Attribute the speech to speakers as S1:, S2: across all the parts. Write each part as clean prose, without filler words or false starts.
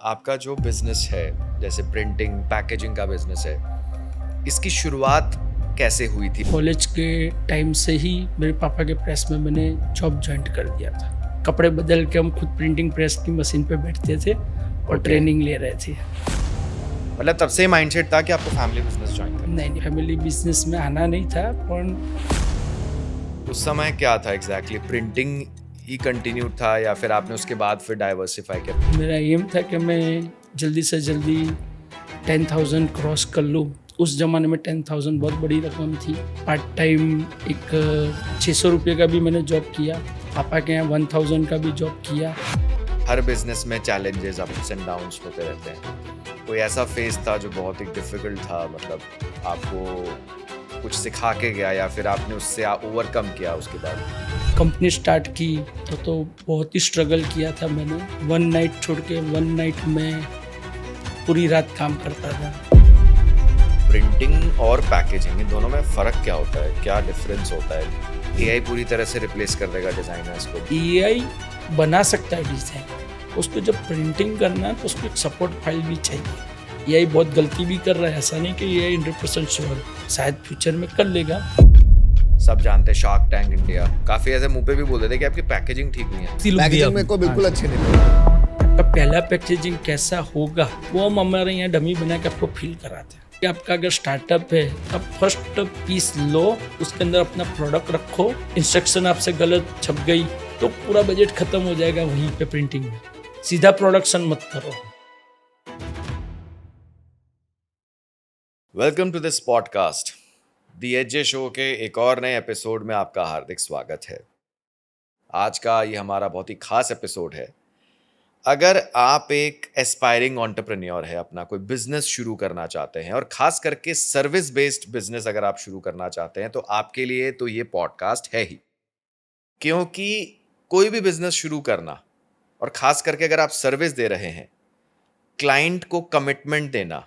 S1: आपका जो बिजनेस है, जैसे प्रिंटिंग पैकेजिंग का बिजनेस है, इसकी शुरुआत कैसे हुई थी?
S2: कॉलेज के टाइम से ही मेरे पापा के प्रेस में मैंने जॉब ज्वाइन कर दिया था। कपड़े बदल के हम खुद प्रिंटिंग प्रेस की मशीन पे बैठते थे और
S1: Okay.
S2: ट्रेनिंग ले रहे थे।
S1: मतलब तब से माइंडसेट था कि आपको फैमिली बिजनेस ज्वाइन करना
S2: नहीं, फैमिली बिजनेस में आना नहीं था, पर
S1: है। उस समय क्या था एग्जैक्टली? प्रिंटिंग ही कंटिन्यू था या फिर आपने उसके बाद फिर डाइवर्सिफाई किया?
S2: मेरा एम था कि मैं जल्दी से जल्दी 10,000 क्रॉस कर लूँ। उस ज़माने में 10,000 बहुत बड़ी रकम थी। पार्ट टाइम एक 600 रुपये का भी मैंने जॉब किया। पापा के यहाँ 1,000 का भी जॉब किया।
S1: हर बिजनेस में चैलेंजेस अप्स एंड डाउन्स होते रहते हैं। कोई ऐसा फेज था जो बहुत ही डिफिकल्ट था, मतलब आपको कुछ सिखा के गया या फिर आपने उससे ओवरकम किया उसके बाद?
S2: कंपनी स्टार्ट की तो बहुत ही स्ट्रगल किया था मैंने। वन नाइट छोड़ के वन नाइट में पूरी रात काम करता था।
S1: प्रिंटिंग और पैकेजिंग, इन दोनों में फ़र्क क्या होता है? क्या डिफरेंस होता है? एआई पूरी तरह से रिप्लेस कर देगा डिज़ाइनर्स को।
S2: एआई बना सकता है डिज़ाइन, उसको जब प्रिंटिंग करना है तो उसको एक सपोर्ट फाइल भी चाहिए। एआई बहुत गलती भी कर रहा है, ऐसा नहीं कि एआई 100% श्योर, शायद फ्यूचर में कर लेगा।
S1: सब जानते हैं शार्क टैंक इंडिया, काफ़ी ऐसे मुंह पे भी बोल देते हैं कि आपकी पैकेजिंग ठीक नहीं है।
S3: पैकेजिंग मेरे को बिल्कुल अच्छे नहीं लगे।
S2: आपका पहला पैकेजिंग कैसा होगा वो हम हमारे यहाँ डमी बना के आपको फील कराते हैं। कि आपका अगर स्टार्टअप है तब फर्स्ट पीस लो, उसके अंदर अपना प्रोडक्ट रखो। इंस्ट्रक्शन आपसे गलत छप गई तो पूरा बजट खत्म हो जाएगा वहीं पे प्रिंटिंग में। सीधा प्रोडक्शन मत करो।
S1: Welcome to this podcast. The AJ show के एक और नए एपिसोड में आपका हार्दिक स्वागत है। आज का ये हमारा बहुत ही खास एपिसोड है। अगर आप एक एस्पायरिंग एंटरप्रेन्योर है, अपना कोई बिजनेस शुरू करना चाहते हैं और खास करके सर्विस बेस्ड बिजनेस अगर आप शुरू करना चाहते हैं, तो आपके लिए तो ये पॉडकास्ट है ही। क्योंकि कोई भी बिजनेस शुरू करना, और खास करके अगर आप सर्विस दे रहे हैं, क्लाइंट को कमिटमेंट देना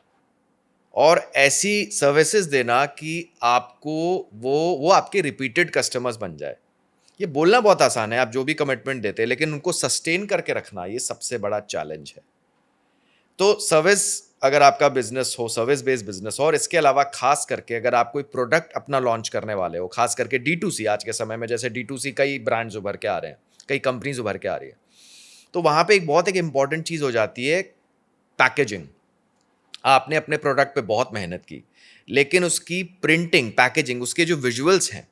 S1: और ऐसी सर्विसेज देना कि आपको वो आपके रिपीटेड कस्टमर्स बन जाए। ये बोलना बहुत आसान है, आप जो भी कमिटमेंट देते हैं, लेकिन उनको सस्टेन करके रखना ये सबसे बड़ा चैलेंज है। तो सर्विस, अगर आपका बिजनेस हो, सर्विस बेस्ड बिजनेस हो, और इसके अलावा खास करके अगर आप कोई प्रोडक्ट अपना लॉन्च करने वाले हो, खास करके D2C, आज के समय में जैसे D2C कई ब्रांड्स उभर के आ रहे हैं, कई कंपनीज उभर के आ रही है, तो वहां पे एक इंपॉर्टेंट चीज हो जाती है पैकेजिंग। आपने अपने प्रोडक्ट पे बहुत मेहनत की, लेकिन उसकी प्रिंटिंग, पैकेजिंग, उसके जो विजुअल्स हैं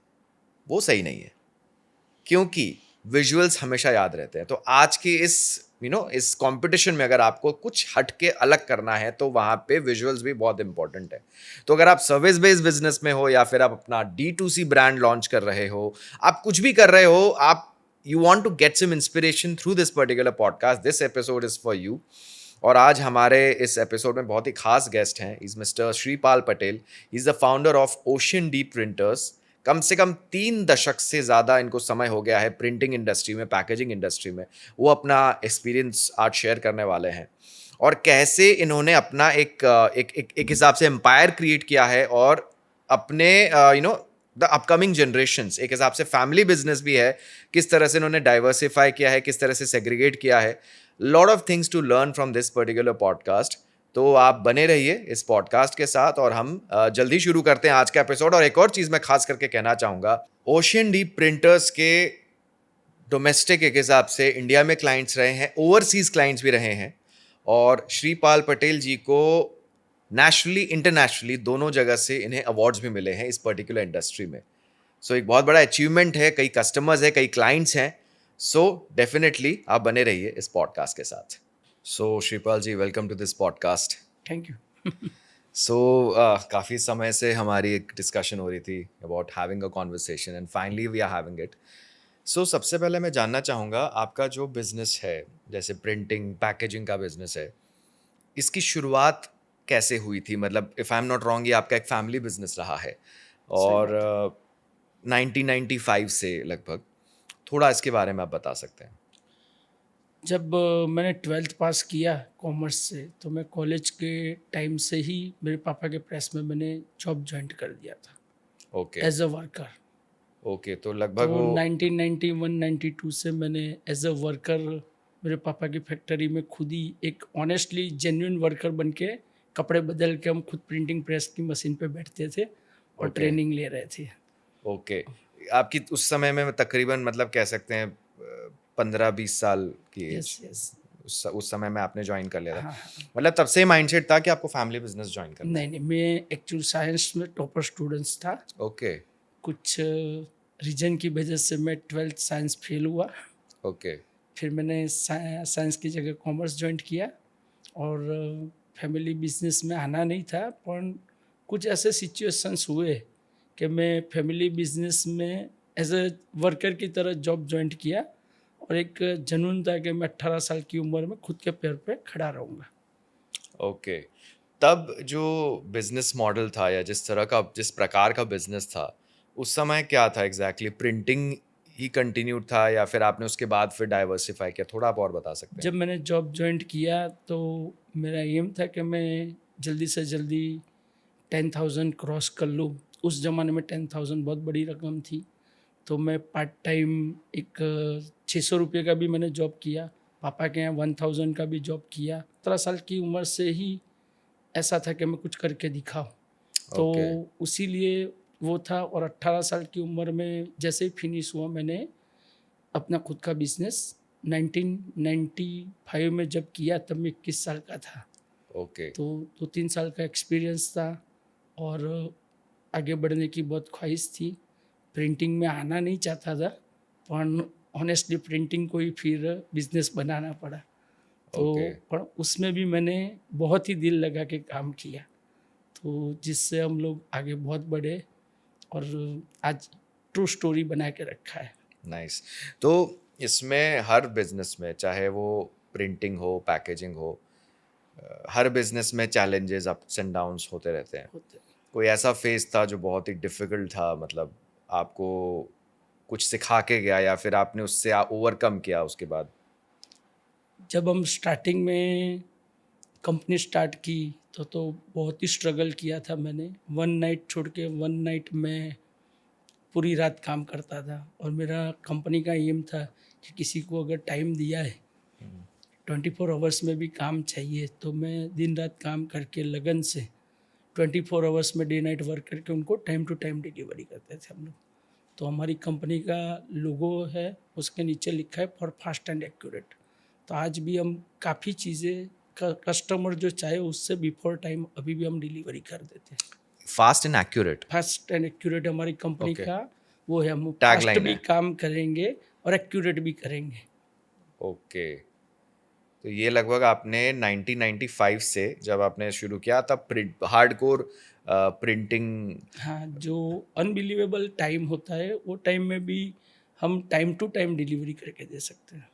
S1: वो सही नहीं है, क्योंकि विजुअल्स हमेशा याद रहते हैं। तो आज के इस कंपटीशन में अगर आपको कुछ हट के अलग करना है तो वहां पे विजुअल्स भी बहुत इंपॉर्टेंट है। तो अगर आप सर्विस बेस्ड बिजनेस में हो या फिर आप अपना D2C ब्रांड लॉन्च कर रहे हो, आप कुछ भी कर रहे हो, आप you want to get some inspiration through this particular podcast, this episode is for you. और आज हमारे इस एपिसोड में बहुत ही खास गेस्ट हैं। Is mister Shripal Patel. Is the founder of ocean deep printers. कम से कम 3 दशक से ज़्यादा इनको समय हो गया है प्रिंटिंग इंडस्ट्री में, पैकेजिंग इंडस्ट्री में। वो अपना एक्सपीरियंस आज शेयर करने वाले हैं और कैसे इन्होंने अपना एक हिसाब से एम्पायर क्रिएट किया है, और अपने द अपकमिंग जनरेशन्स, एक हिसाब से फैमिली बिजनेस भी है, किस तरह से इन्होंने डाइवर्सिफाई किया है, किस तरह से सेग्रीगेट किया है। Lot of things to learn from this particular podcast. तो आप बने रहिए इस पॉडकास्ट के साथ और हम जल्दी शुरू करते हैं आज का एपिसोड। और एक और चीज़ मैं खास करके कहना चाहूँगा, ओशियन डीप प्रिंटर्स के डोमेस्टिक एक हिसाब से इंडिया में क्लाइंट्स रहे हैं, ओवरसीज क्लाइंट्स भी रहे हैं, और श्रीपाल पटेल जी को नेशनली, इंटरनेशनली, दोनों जगह से इन्हें अवार्ड्स भी मिले हैं इस पर्टिकुलर इंडस्ट्री में। सो एक बहुत बड़ा अचीवमेंट है, कई कस्टमर्स हैं, कई क्लाइंट्स हैं। सो डेफिनेटली आप बने रहिए इस पॉडकास्ट के साथ। So Shripal ji, welcome to this podcast.
S2: Thank you.
S1: So काफ़ी समय से हमारी एक डिस्कशन हो रही थी about having a conversation, and finally we are having it. So सबसे पहले मैं जानना चाहूँगा, आपका जो बिज़नेस है, जैसे प्रिंटिंग पैकेजिंग का बिज़नेस है, इसकी शुरुआत कैसे हुई थी? मतलब if I am not wrong, ये आपका एक फैमिली बिज़नेस रहा है
S2: सही
S1: और
S2: बात है।
S1: 1995 से लगभग। थोड़ा इसके बारे में आप बता सकते हैं?
S2: जब मैंने 12th पास किया कॉमर्स से, तो मैं कॉलेज के टाइम से ही मेरे पापा के प्रेस में मैंने जॉब ज्वाइन कर दिया था
S1: okay,
S2: as a worker.
S1: Okay, तो लगभग
S2: तो
S1: वो
S2: 1991-92 से मैंने एज अ वर्कर मेरे पापा की फैक्ट्री में खुद ही एक ऑनेस्टली जेन्युइन वर्कर बन के कपड़े बदल के हम खुद प्रिंटिंग प्रेस की मशीन पे बैठते थे और
S1: Okay.
S2: ट्रेनिंग ले रहे थे।
S1: ओके। आपकी उस समय में तकरीबन मतलब कह सकते हैं 15-20 साल की एज,
S2: यस यस।
S1: उस समय में आपने ज्वाइन कर लिया था।
S2: हाँ हाँ।
S1: मतलब तब से माइंडसेट था कि आपको फैमिली बिजनेस ज्वाइन करना
S2: नहीं नहीं, मैं एक्चुअल साइंस में टॉपर स्टूडेंट्स था।
S1: है। ओके
S2: कुछ रीजन की वजह से मैं 12th साइंस फेल हुआ।
S1: ओके
S2: फिर मैंने साइंस की जगह कॉमर्स ज्वाइन किया और फैमिली बिजनेस में आना नहीं था, पर कुछ ऐसे सिचुएशंस हुए कि मैं फैमिली बिजनेस में एज ए वर्कर की तरह जॉब ज्वाइन किया और एक जुनून था कि मैं 18 साल की उम्र में खुद के पैर पे खड़ा रहूँगा।
S1: ओके। तब जो बिजनेस मॉडल था या जिस प्रकार का बिजनेस था उस समय क्या था एग्जैक्टली? प्रिंटिंग ही कंटिन्यूड था या फिर आपने उसके बाद फिर डाइवर्सिफाई किया? थोड़ा आप और बता सकते हैं?
S2: जब मैंने जॉब ज्वाइन किया तो मेरा एम था कि मैं जल्दी से जल्दी 10,000 क्रॉस कर लूँ। उस ज़माने में 10,000 बहुत बड़ी रकम थी। तो मैं पार्ट टाइम एक 600 रुपये का भी मैंने जॉब किया, पापा के यहाँ 1000 का भी जॉब किया। 17 साल की उम्र से ही ऐसा था कि मैं कुछ करके दिखाऊं। तो
S1: ओके
S2: उसीलिए वो था। और 18 साल की उम्र में जैसे ही फिनिश हुआ मैंने अपना खुद का बिजनेस 1995 में जब किया तब मैं 21 साल का था।
S1: ओके
S2: तो 2-3 साल का एक्सपीरियंस था और आगे बढ़ने की बहुत ख्वाहिश थी। प्रिंटिंग में आना नहीं चाहता था, पर ऑनेस्टली प्रिंटिंग को ही फिर बिजनेस बनाना पड़ा। तो
S1: ओके
S2: पर उसमें भी मैंने बहुत ही दिल लगा के काम किया, तो जिससे हम लोग आगे बहुत बढ़े और आज ट्रू स्टोरी बना के रखा है।
S1: नाइस। तो इसमें हर बिजनेस में चाहे वो प्रिंटिंग हो पैकेजिंग हो हर बिजनेस में चैलेंजेस अप्स एंड डाउन्स होते रहते हैं।
S2: होते
S1: कोई ऐसा फेज था जो बहुत ही डिफिकल्ट था, मतलब आपको कुछ सिखा के गया या फिर आपने उससे ओवरकम किया उसके बाद?
S2: जब हम स्टार्टिंग में कंपनी स्टार्ट की तो बहुत ही स्ट्रगल किया था मैंने। वन नाइट छोड़ के वन नाइट में पूरी रात काम करता था और मेरा कंपनी का एम था कि किसी को अगर टाइम दिया है 24 आवर्स में भी काम चाहिए, तो मैं दिन रात काम करके लगन से 24 आवर्स में डे नाइट वर्क करके उनको टाइम टू टाइम डिलीवरी करते थे हम लोग। तो हमारी कंपनी का लोगो है, उसके नीचे लिखा है फॉर फास्ट एंड एक्यूरेट। तो आज भी हम काफ़ी चीज़ें कस्टमर जो चाहे उससे बिफोर टाइम अभी भी हम डिलीवरी कर देते हैं।
S1: Fast and accurate
S2: fast and accurate हमारी कंपनी
S1: Okay.
S2: का वो है। हम
S1: Tagline
S2: फास्ट भी
S1: है।
S2: काम करेंगे और एक्यूरेट भी करेंगे।
S1: ओके। तो ये लगभग आपने 1995 से जब आपने शुरू किया तब हार्डकोर प्रिंटिंग।
S2: हाँ, जो अनबिलीवेबल टाइम होता है वो टाइम में भी हम टाइम टू टाइम डिलीवरी करके दे सकते हैं।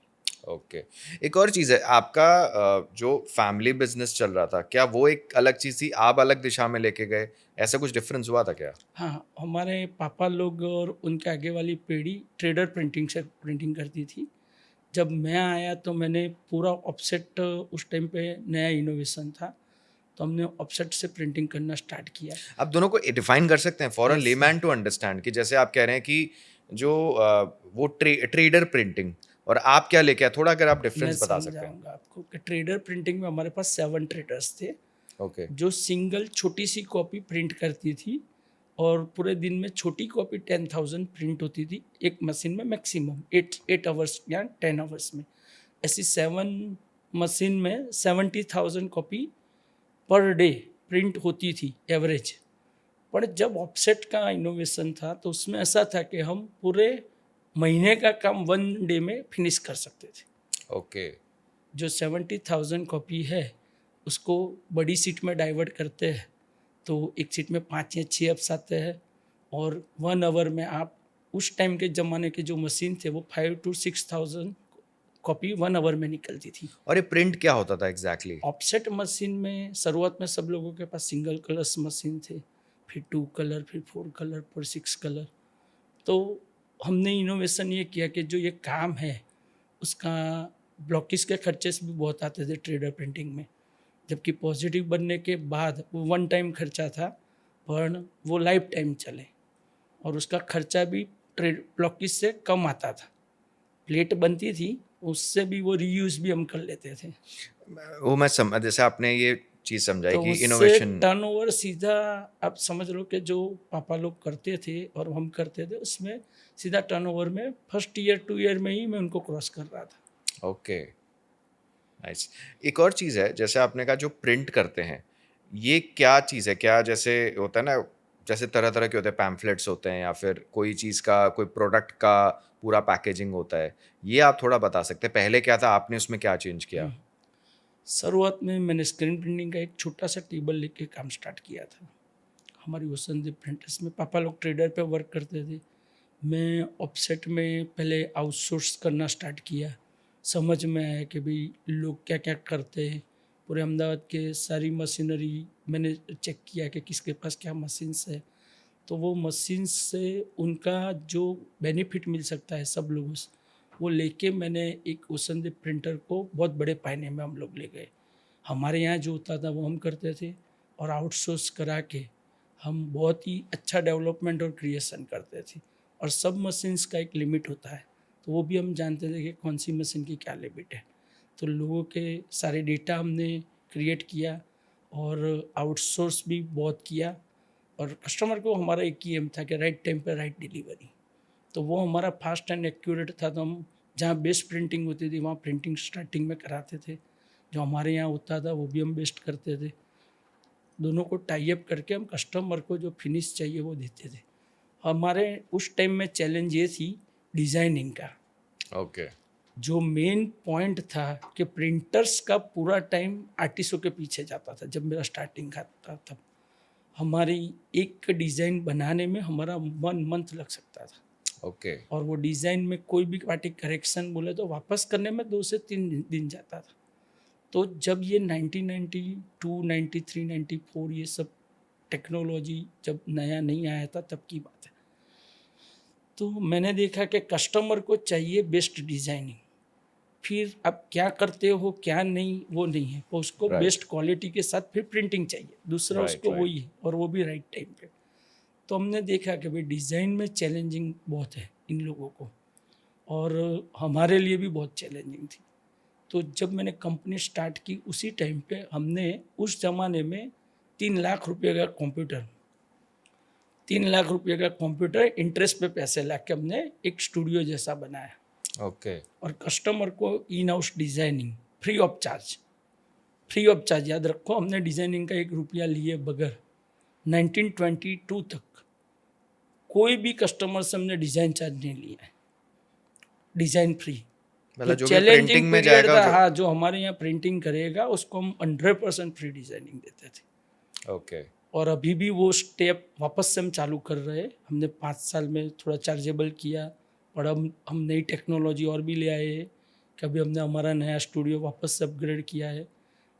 S1: ओके। एक और चीज़ है आपका, जो फैमिली बिजनेस चल रहा था क्या वो एक अलग चीज़ थी, आप अलग दिशा में लेके गए, ऐसा कुछ डिफरेंस हुआ था क्या?
S2: हाँ, हमारे पापा लोग और उनके आगे वाली पीढ़ी ट्रेडर प्रिंटिंग से प्रिंटिंग करती थी। जब मैं आया तो मैंने पूरा ऑफसेट, उस टाइम पे नया इनोवेशन था, तो हमने ऑफसेट से प्रिंटिंग करना स्टार्ट किया।
S1: आप दोनों को डिफाइन कर सकते हैं for a
S2: Yes.
S1: Layman to understand कि जैसे आप कह रहे हैं कि जो वो ट्रेडर प्रिंटिंग और आप क्या लेके आए, थोड़ा अगर आप
S2: मैं
S1: डिफरेंस बता सकते हैं?
S2: समझाऊंगा आपको कि ट्रेडर प्रिंटिंग में हमारे पास 7 ट्रेडर्स थे
S1: ओके
S2: जो सिंगल छोटी सी कॉपी प्रिंट करती थी और पूरे दिन में छोटी कॉपी 10,000 प्रिंट होती थी एक मशीन में, मैक्सिमम 8 आवर्स या 10 आवर्स में। ऐसी 7 मशीन में 70,000 कॉपी पर डे प्रिंट होती थी एवरेज। पर जब ऑफसेट का इनोवेशन था तो उसमें ऐसा था कि हम पूरे महीने का काम 1 डे में फिनिश कर सकते थे।
S1: ओके
S2: जो 70,000 कॉपी है उसको बड़ी सीट में डाइवर्ट करते हैं तो एक सीट में 5 या 6 एप्स आते हैं और 1 आवर में आप, उस टाइम के ज़माने के जो मशीन थे वो 5 to 6,000 कॉपी 1 आवर में निकलती थी।
S1: और ये प्रिंट क्या होता था एग्जैक्टली?
S2: ऑफसेट मशीन में शुरुआत में सब लोगों के पास सिंगल कलर्स मशीन थे, फिर 2 कलर, फिर 4 कलर, फिर 6 कलर। तो हमने इनोवेशन ये किया कि जो ये काम है उसका ब्लॉकिस के खर्चे भी बहुत आते थे ट्रेडर प्रिंटिंग में, जबकि पॉजिटिव बनने के बाद वो 1 टाइम खर्चा था, पर वो लाइफ टाइम चले और उसका खर्चा भी ट्रेड ब्लॉकिस से कम आता था। प्लेट बनती थी उससे भी वो रीयूज भी हम कर लेते थे।
S1: वो मैं जैसे आपने ये चीज समझाई
S2: तो
S1: कि
S2: उससे
S1: इनोवेशन।
S2: टर्नओवर सीधा आप समझ लो कि जो पापा लोग करते थे और हम करते थे, उसमें सीधा टर्नओवर में फर्स्ट ईयर 2 ईयर में ही मैं उनको क्रॉस कर रहा था।
S1: Okay, nice. एक और चीज़ है, जैसे आपने कहा जो प्रिंट करते हैं, ये क्या चीज़ है? क्या जैसे होता है ना, जैसे तरह-तरह के होते हैं, पैम्फलेट्स होते हैं या फिर कोई चीज़ का, कोई प्रोडक्ट का पूरा पैकेजिंग होता है। ये आप थोड़ा बता सकते हैं, पहले क्या था, आपने उसमें क्या चेंज किया?
S2: शुरुआत में मैंने स्क्रीन प्रिंटिंग का एक छोटा सा टेबल लेके काम स्टार्ट किया था। हमारी वसंत प्रिंटर्स में पापा लोग ट्रेडर पे वर्क करते थे। मैं ऑफसेट में पहले आउटसोर्स करना स्टार्ट किया। समझ में आया कि भाई लोग क्या क्या करते हैं। पूरे अहमदाबाद के सारी मशीनरी मैंने चेक किया कि किसके पास क्या मशीन्स है। तो वो मशीन्स से उनका जो बेनिफिट मिल सकता है सब लोगों से, वो लेके मैंने एक वसंत प्रिंटर को बहुत बड़े पैमाने में हम लोग ले गए। हमारे यहाँ जो होता था वो हम करते थे, और आउटसोर्स करा के हम बहुत ही अच्छा डेवलपमेंट और क्रिएशन करते थे। और सब मशीन्स का एक लिमिट होता है, तो वो भी हम जानते थे कि कौन सी मशीन की क्या लिमिट है। तो लोगों के सारे डेटा हमने क्रिएट किया और आउटसोर्स भी बहुत किया। और कस्टमर को हमारा एक ही एम था कि राइट टाइम पे राइट डिलीवरी। तो वो हमारा फास्ट एंड एक्यूरेट था। तो हम जहाँ बेस्ट प्रिंटिंग होती थी वहाँ प्रिंटिंग स्टार्टिंग में कराते थे। जो हमारे यहाँ होता था वो भी हम बेस्ट करते थे। दोनों को टाई अप करके हम कस्टमर को जो फिनिश चाहिए वो देते थे। हमारे उस टाइम में चैलेंज ये थी डिज़ाइनिंग का।
S1: ओके।
S2: जो मेन पॉइंट था कि प्रिंटर्स का पूरा टाइम आर्टिस्टों के पीछे जाता था। जब मेरा स्टार्टिंग का था तब हमारी एक डिज़ाइन बनाने में हमारा 1 मंथ लग सकता था।
S1: ओके।
S2: और वो डिज़ाइन में कोई भी पार्टी करेक्शन बोले तो वापस करने में 2 से 3 दिन जाता था। तो जब ये 1992, 93, 94 ये सब टेक्नोलॉजी जब नया नहीं आया था तब की बात है। तो मैंने देखा कि कस्टमर को चाहिए बेस्ट डिज़ाइनिंग। फिर आप क्या करते हो क्या नहीं वो नहीं है, वो उसको
S1: Right.
S2: बेस्ट क्वालिटी के साथ फिर प्रिंटिंग चाहिए, दूसरा
S1: Right,
S2: उसको
S1: right.
S2: वही है, और वो भी राइट टाइम पे। तो हमने देखा कि भाई डिज़ाइन में चैलेंजिंग बहुत है इन लोगों को, और हमारे लिए भी बहुत चैलेंजिंग थी। तो जब मैंने कंपनी स्टार्ट की उसी टाइम पे हमने उस ज़माने में 3 लाख रुपये का कंप्यूटर, 3 लाख रुपये का कंप्यूटर इंटरेस्ट पे पैसे ला के हमने एक स्टूडियो जैसा बनाया।
S1: ओके।
S2: और कस्टमर को in house designing free of charge, free of charge याद रखो, हमने डिज़ाइनिंग का 1 रुपया लिए बगैर 1922 तक कोई भी कस्टमर से हमने डिज़ाइन चार्ज नहीं लिया है, डिज़ाइन फ्री।
S1: मतलब
S2: जो
S1: जो भी
S2: चैलेंजिंग
S1: प्रिंटिंग में
S2: पीरियड
S1: जाएगा
S2: था,
S1: जो।
S2: हाँ, जो हमारे यहाँ प्रिंटिंग करेगा उसको हम 100% फ्री डिज़ाइनिंग देते थे।
S1: ओके।
S2: और अभी भी वो स्टेप वापस से हम चालू कर रहे हैं। हमने 5 साल में थोड़ा चार्जेबल किया, और हम नई टेक्नोलॉजी और भी ले आए हैं। कभी हमने हमारा नया स्टूडियो वापस से अपग्रेड किया है,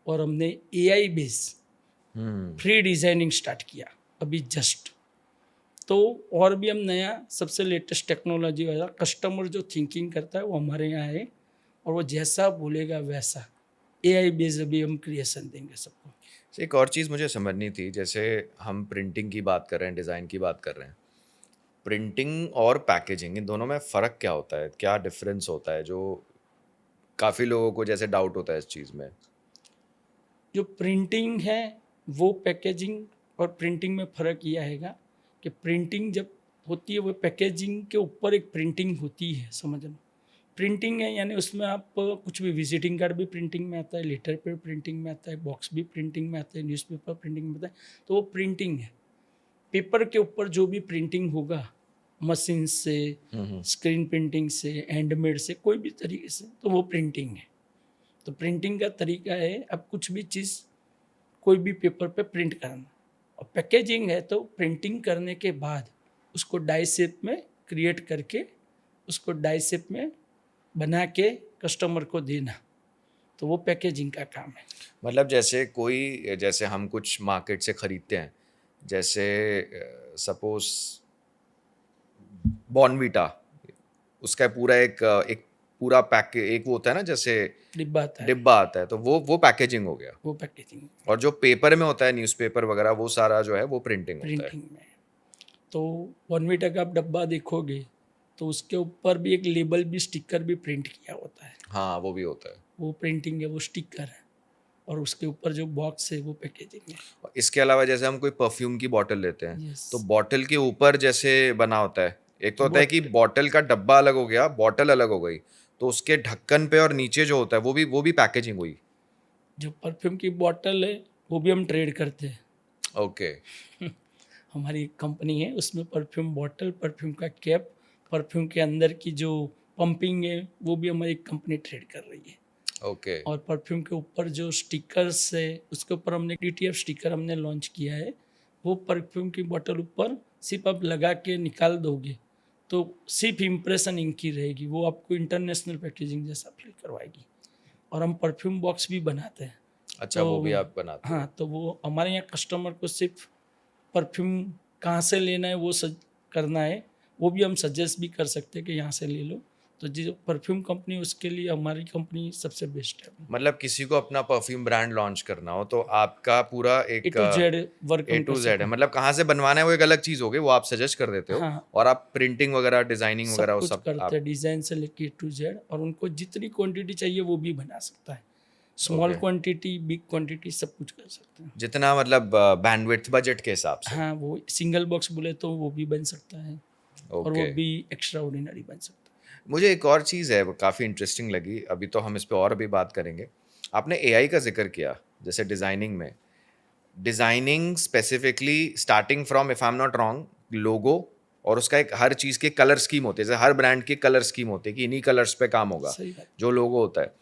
S2: और हमने AI base free designing start किया अभी जस्ट। तो और भी हम नया सबसे लेटेस्ट टेक्नोलॉजी वाला, कस्टमर जो थिंकिंग करता है वो हमारे यहाँ है, और वो जैसा बोलेगा वैसा AI बेस अभी हम क्रिएशन देंगे सबको।
S1: एक और चीज़ मुझे समझनी थी, जैसे हम प्रिंटिंग की बात कर रहे हैं, डिज़ाइन की बात कर रहे हैं, प्रिंटिंग और पैकेजिंग इन दोनों में फ़र्क क्या होता है? क्या डिफरेंस होता है, जो काफ़ी लोगों को जैसे डाउट होता है इस चीज़ में?
S2: जो प्रिंटिंग है वो पैकेजिंग और प्रिंटिंग में फ़र्क यह आएगा कि प्रिंटिंग जब होती है वो पैकेजिंग के ऊपर एक प्रिंटिंग होती है, समझना। प्रिंटिंग है यानी उसमें आप कुछ भी, विजिटिंग कार्ड भी प्रिंटिंग में आता है, लेटर पे प्रिंटिंग में आता है, बॉक्स भी प्रिंटिंग में आता है, न्यूज़पेपर प्रिंटिंग में आता है। तो वो प्रिंटिंग है। पेपर के ऊपर जो भी प्रिंटिंग होगा, मशीन से, स्क्रीन प्रिंटिंग से, हैंडमेड से, कोई भी तरीके से, तो वो प्रिंटिंग है। तो प्रिंटिंग का तरीका है अब कुछ भी चीज़ कोई भी पेपर पे प्रिंट करना। और पैकेजिंग है तो प्रिंटिंग करने के बाद उसको डाई शेप में क्रिएट करके उसको डाई शेप में बना के कस्टमर को देना। तो वो पैकेजिंग का काम है।
S1: मतलब जैसे हम कुछ मार्केट से खरीदते हैं, जैसे सपोज बॉर्नवीटा, उसका पूरा एक पूरा पैक, एक वो होता है ना, जैसे
S2: डिब्बा आता है,
S1: डिब्बा आता है, तो वो पैकेजिंग हो गया।
S2: वो पैकेजिंग
S1: और जो पेपर में होता है, न्यूज़पेपर वगैरह, वो सारा जो है वो प्रिंटिंग होता है।
S2: प्रिंटिंग में। तो बॉर्नवीटा का आप डब्बा देखोगे तो उसके ऊपर भी एक लेबल भी स्टिकर भी प्रिंट किया होता है।
S1: हाँ, वो भी होता है।
S2: वो प्रिंटिंग है, वो स्टिकर है, और उसके ऊपर जो बॉक्स है वो पैकेजिंग है।
S1: इसके अलावा जैसे हम कोई परफ्यूम की बॉटल लेते हैं,
S2: यस।
S1: तो बॉटल के ऊपर जैसे बना होता है, एक तो होता है कि
S2: बॉटल।
S1: बॉटल का डब्बा अलग हो गया, बॉटल अलग हो गई, तो उसके ढक्कन पे और नीचे जो होता है वो भी पैकेजिंग हुई।
S2: जो परफ्यूम की बॉटल है वो भी हम ट्रेड करते हैं।
S1: ओके।
S2: हमारी एक कंपनी है, उसमें परफ्यूम बॉटल, परफ्यूम का कैप, परफ्यूम के अंदर की जो पंपिंग है वो भी हमारी कंपनी ट्रेड कर रही है।
S1: ओके।
S2: और परफ्यूम के ऊपर जो स्टिकर्स है उसके ऊपर हमने DTF स्टिकर हमने लॉन्च किया है। वो परफ्यूम की बॉटल ऊपर सिर्फ आप लगा के निकाल दोगे तो सिर्फ इम्प्रेशन इनकी रहेगी, वो आपको इंटरनेशनल पैकेजिंग जैसा फील करवाएगी। और हम परफ्यूम बॉक्स भी बनाते हैं।
S1: अच्छा, वो भी आप बनाते हो?
S2: हाँ, तो वो हमारे यहाँ कस्टमर को सिर्फ परफ्यूम कहाँ से लेना है वो करना है, वो भी हम सजेस्ट भी कर सकते हैं कि यहाँ से ले लो। तो जो परफ्यूम कंपनी उसके लिए हमारी कंपनी सबसे बेस्ट है।
S1: मतलब किसी को अपना परफ्यूम ब्रांड लॉन्च करना हो तो आपका पूरा
S2: A
S1: एक
S2: to Z वर्क
S1: ए
S2: हम
S1: टू
S2: कर
S1: जेड
S2: सकते
S1: है,
S2: हैं।
S1: मतलब कहाँ से बनवाना है वो एक अलग चीज़ हो गई, वो आप सजेस्ट कर देते हो।
S2: हाँ,
S1: और आप प्रिंटिंग वगैरह, डिजाइनिंग वगैरह
S2: सब
S1: वो
S2: कुछ
S1: सब
S2: करते
S1: आप।
S2: हैं, डिज़ाइन से लेके A to Z, और उनको जितनी क्वांटिटी चाहिए वो भी बना सकता है। Small
S1: okay.
S2: Quantity, big quantity, सब कुछ कर सकते हैं।
S1: जितना मतलब बैंडविड्थ बजट के हिसाब से।
S2: हाँ, वो सिंगल बॉक्स बोले तो वो भी बन सकता है, और वो
S1: ओके।
S2: भी एक्स्ट्रा ऑर्डिनरी बन सकता है।
S1: मुझे एक और चीज़ है वो काफ़ी इंटरेस्टिंग लगी, अभी तो हम इस पे और भी बात करेंगे। आपने एआई का जिक्र किया, जैसे डिज़ाइनिंग में, designing specifically starting from, if I am not wrong, logo, और उसका एक हर चीज़ के कलर स्कीम होते हैं, जैसे हर ब्रांड की कलर स्कीम होती है कि इन्हीं कलर्स पे काम होगा,
S2: सही बात।
S1: जो लोगो होता है।